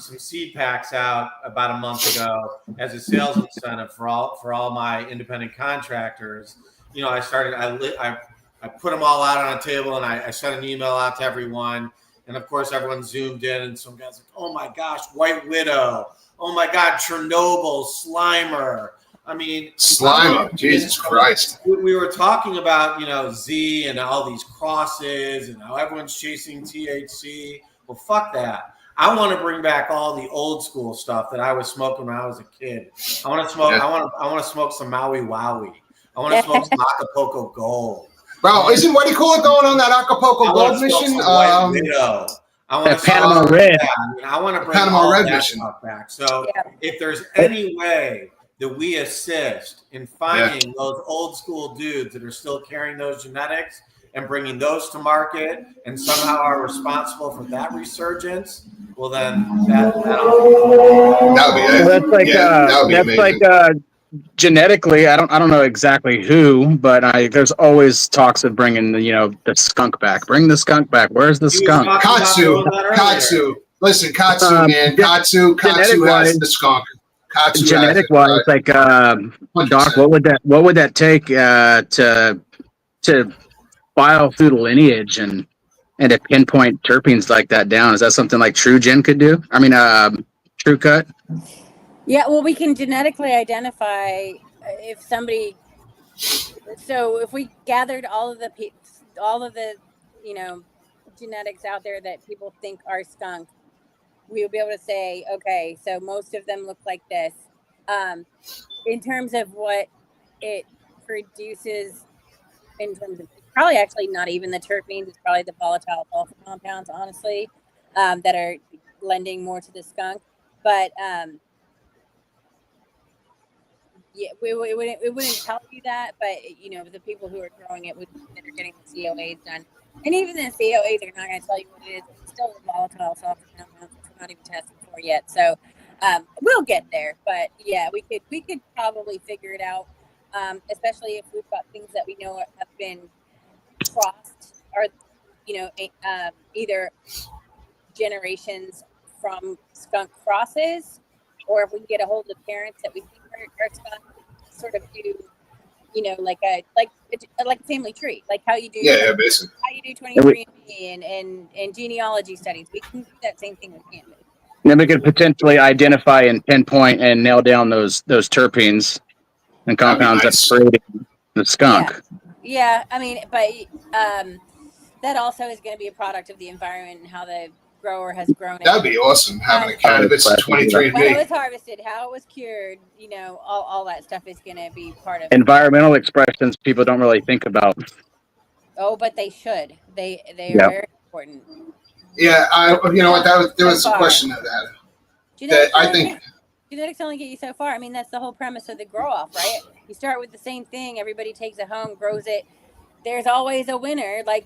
S2: some seed packs out about a month ago as a sales incentive for all my independent contractors, I put them all out on a table and I sent an email out to everyone. And of course, everyone zoomed in, and some guys like, "Oh my gosh, White Widow! Oh my God, Chernobyl, Slimer!" I mean,
S1: Slimer, Jesus Christ!
S2: We were talking about Z and all these crosses and how everyone's chasing THC. Well, fuck that. I want to bring back all the old school stuff that I was smoking when I was a kid. I want to smoke. Yeah. I want to smoke some Maui Wowie. I want to smoke some Acapulco Gold.
S1: Bro, isn't what do you call it going on that Acapulco Gold mission?
S2: I want to
S4: Panama Red.
S2: I want to bring
S1: Panama
S2: all
S1: Red
S2: that
S1: mission
S2: stuff back. So if there's any way that we assist in finding those old school dudes that are still carrying those genetics and bringing those to market, and somehow are responsible for that resurgence, well then that'll
S1: be it.
S4: Well, that's like genetically, I don't know exactly who, but there's always talks of bringing the skunk back. Bring the skunk back. Where's the skunk?
S1: Katsu. Listen, Katsu, man. Katsu has the skunk. Katsu
S4: genetic wise, like Doc, what would that take to file through the lineage and to pinpoint terpenes like that down? Is that something like TrueGen could do? I mean, TrueCut.
S3: Yeah, well, we can genetically identify if somebody. So if we gathered all of the genetics out there that people think are skunk, we would be able to say, okay, so most of them look like this. In terms of what it produces, in terms of probably actually not even the terpenes, it's probably the volatile sulfur compounds, honestly, that are lending more to the skunk, but. Yeah, it wouldn't tell you that, but the people who are growing it that are getting the COAs done, and even the COAs are not going to tell you what it is. It's still the volatile sulfur compounds, which we're not even testing for yet. So we'll get there, but yeah, we could probably figure it out, especially if we've got things that we know have been crossed, or either generations from skunk crosses, or if we can get a hold of parents that we think are skunk, sort of do, like a family tree, like how you do
S1: basically
S3: how you do 23andMe and genealogy studies. We can do that same thing with cannabis.
S4: Then we could potentially identify and pinpoint and nail down those terpenes and compounds that are creating the skunk.
S3: Yeah. I mean, but that also is going to be a product of the environment and how the grower has grown it.
S1: That'd be awesome, having a cannabis 23andMe.
S3: When it was harvested, how it was cured, all that stuff is going to be part of
S4: environmental expressions people don't really think about.
S3: Oh, but they should. They are very important.
S1: Yeah, there was a question of that.
S3: Genetics only get you so far. I mean, that's the whole premise of the grow off, right? You start with the same thing. Everybody takes it home, grows it. There's always a winner.
S1: And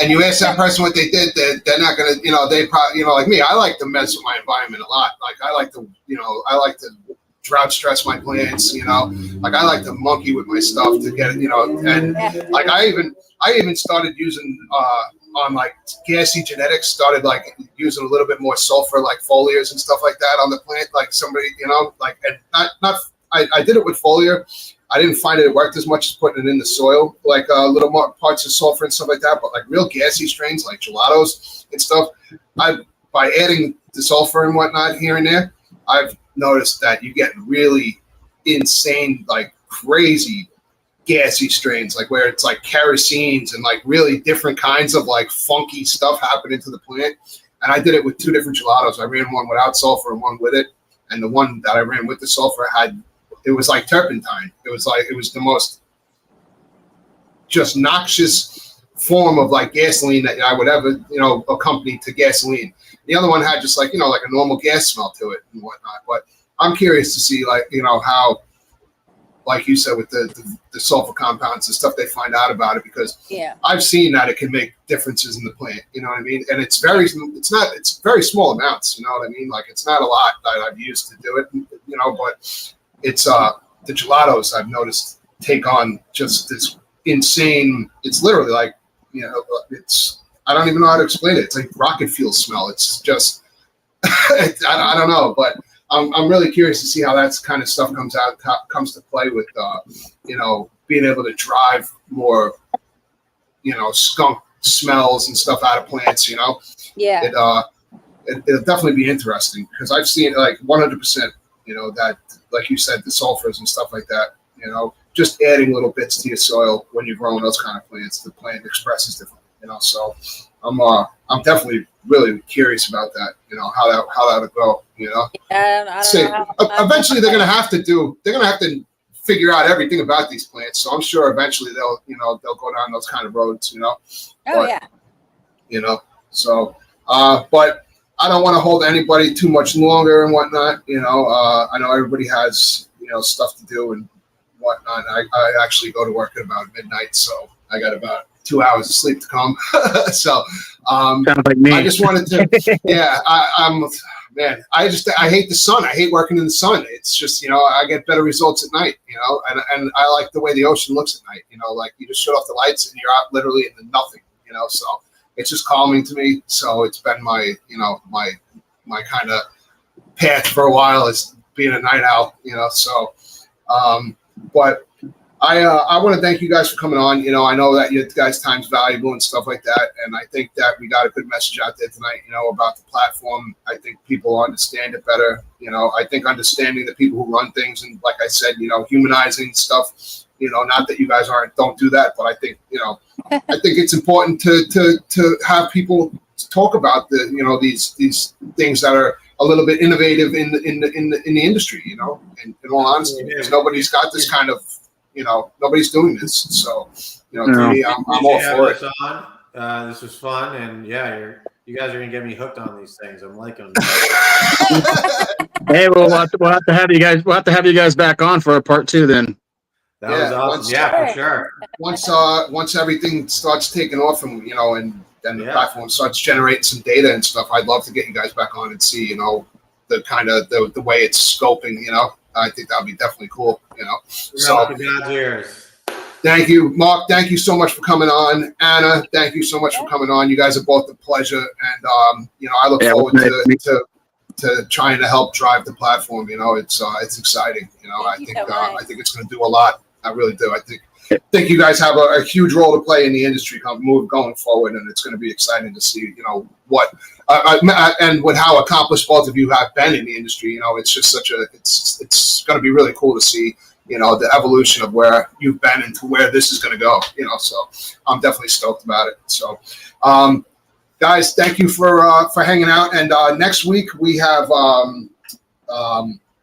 S1: you ask that person what they did, they're not gonna, they probably, like me, I like to mess with my environment a lot. Like I like to drought stress my plants, like I like to monkey with my stuff to get it, and like I even started using on like gassy genetics, started like using a little bit more sulfur, like foliars and stuff like that on the plant, like somebody, and not I did it with foliar. I didn't find it worked as much as putting it in the soil, like little more parts of sulfur and stuff like that. But like real gassy strains, like gelatos and stuff, by adding the sulfur and whatnot here and there, I've noticed that you get really insane, like crazy gassy strains, like where it's like kerosenes and like really different kinds of like funky stuff happening to the plant. And I did it with 2 different gelatos. I ran one without sulfur and one with it. And the one that I ran with the sulfur it was like turpentine. It was the most just noxious form of like gasoline that I would ever, accompany to gasoline. The other one had just like, like a normal gas smell to it and whatnot. But I'm curious to see like, how, like you said, with the sulfur compounds, the stuff they find out about it, because I've seen that it can make differences in the plant, you know what I mean? And it's very small amounts, you know what I mean? Like it's not a lot that I've used to do it, but it's the gelatos I've noticed take on just this insane, it's literally like, I don't even know how to explain it. It's like rocket fuel smell. It's just, I don't know, but I'm really curious to see how that kind of stuff comes to play with, being able to drive more, skunk smells and stuff out of plants, Yeah. It'll definitely be interesting because I've seen like 100%, that, like you said, the sulfurs and stuff like that, just adding little bits to your soil when you're growing those kind of plants, the plant expresses differently, so I'm definitely really curious about that, how that'll go,
S3: Yeah, I don't know
S1: eventually they're gonna have to figure out everything about these plants. So I'm sure eventually they'll go down those kind of roads, So but I don't want to hold anybody too much longer and whatnot, I know everybody has, stuff to do and whatnot. I actually go to work at about midnight, so I got about 2 hours of sleep to come. So
S4: sounds like me.
S1: I just wanted to, I hate the sun. I hate working in the sun. It's just, I get better results at night, and I like the way the ocean looks at night, like you just shut off the lights and you're out literally in the nothing, so it's just calming to me. So it's been my, my kind of path for a while is being a night owl, so, but I want to thank you guys for coming on. I know that you guys' time's valuable and stuff like that. And I think that we got a good message out there tonight, about the platform. I think people understand it better. I think understanding the people who run things and, like I said, humanizing stuff, not that you guys don't do that, but I think, I think it's important to have people talk about these things that are a little bit innovative in the industry, in all honesty, because nobody's got this kind of, nobody's doing this. So, to me, I'm all for it.
S2: This was fun, and you guys are gonna get me hooked on these things. I'm liking them.
S4: Hey, we'll have to have you guys. We'll have to have you guys back on for a part 2 then.
S2: That was awesome. For sure.
S1: Once everything starts taking off, and then the platform starts generating some data and stuff, I'd love to get you guys back on and see, the kind of the way it's scoping. I think that'd be definitely cool. So thank you, Mark. Thank you so much for coming on. Anna, thank you so much for coming on. You guys are both a pleasure, and I look forward to to trying to help drive the platform. You know, it's exciting. You know, I think it's going to do a lot. I really do. I think you guys have a huge role to play in the industry going forward, and it's going to be exciting to see, you know, what and with how accomplished both of you have been in the industry. You know, it's just it's going to be really cool to see, you know, the evolution of where you've been and to where this is going to go. You know, so I'm definitely stoked about it. So, guys, thank you for hanging out. And next week we have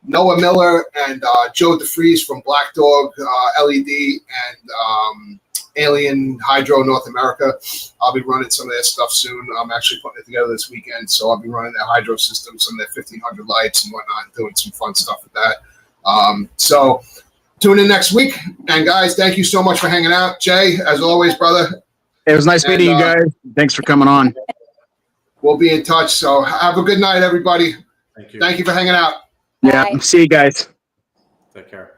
S1: Noah Miller and Joe DeFries from Black Dog LED and Alien Hydro North America. I'll be running some of their stuff soon. I'm actually putting it together this weekend, so I'll be running their hydro system, some of their 1500 lights and whatnot, and doing some fun stuff with that. So tune in next week. And guys, thank you so much for hanging out. Jay, as always, brother.
S4: It was nice meeting you guys. Thanks for coming on.
S1: We'll be in touch. So have a good night, everybody.
S2: Thank you.
S1: Thank you for hanging out.
S4: Yeah.
S3: Bye.
S4: See you guys.
S2: Take care.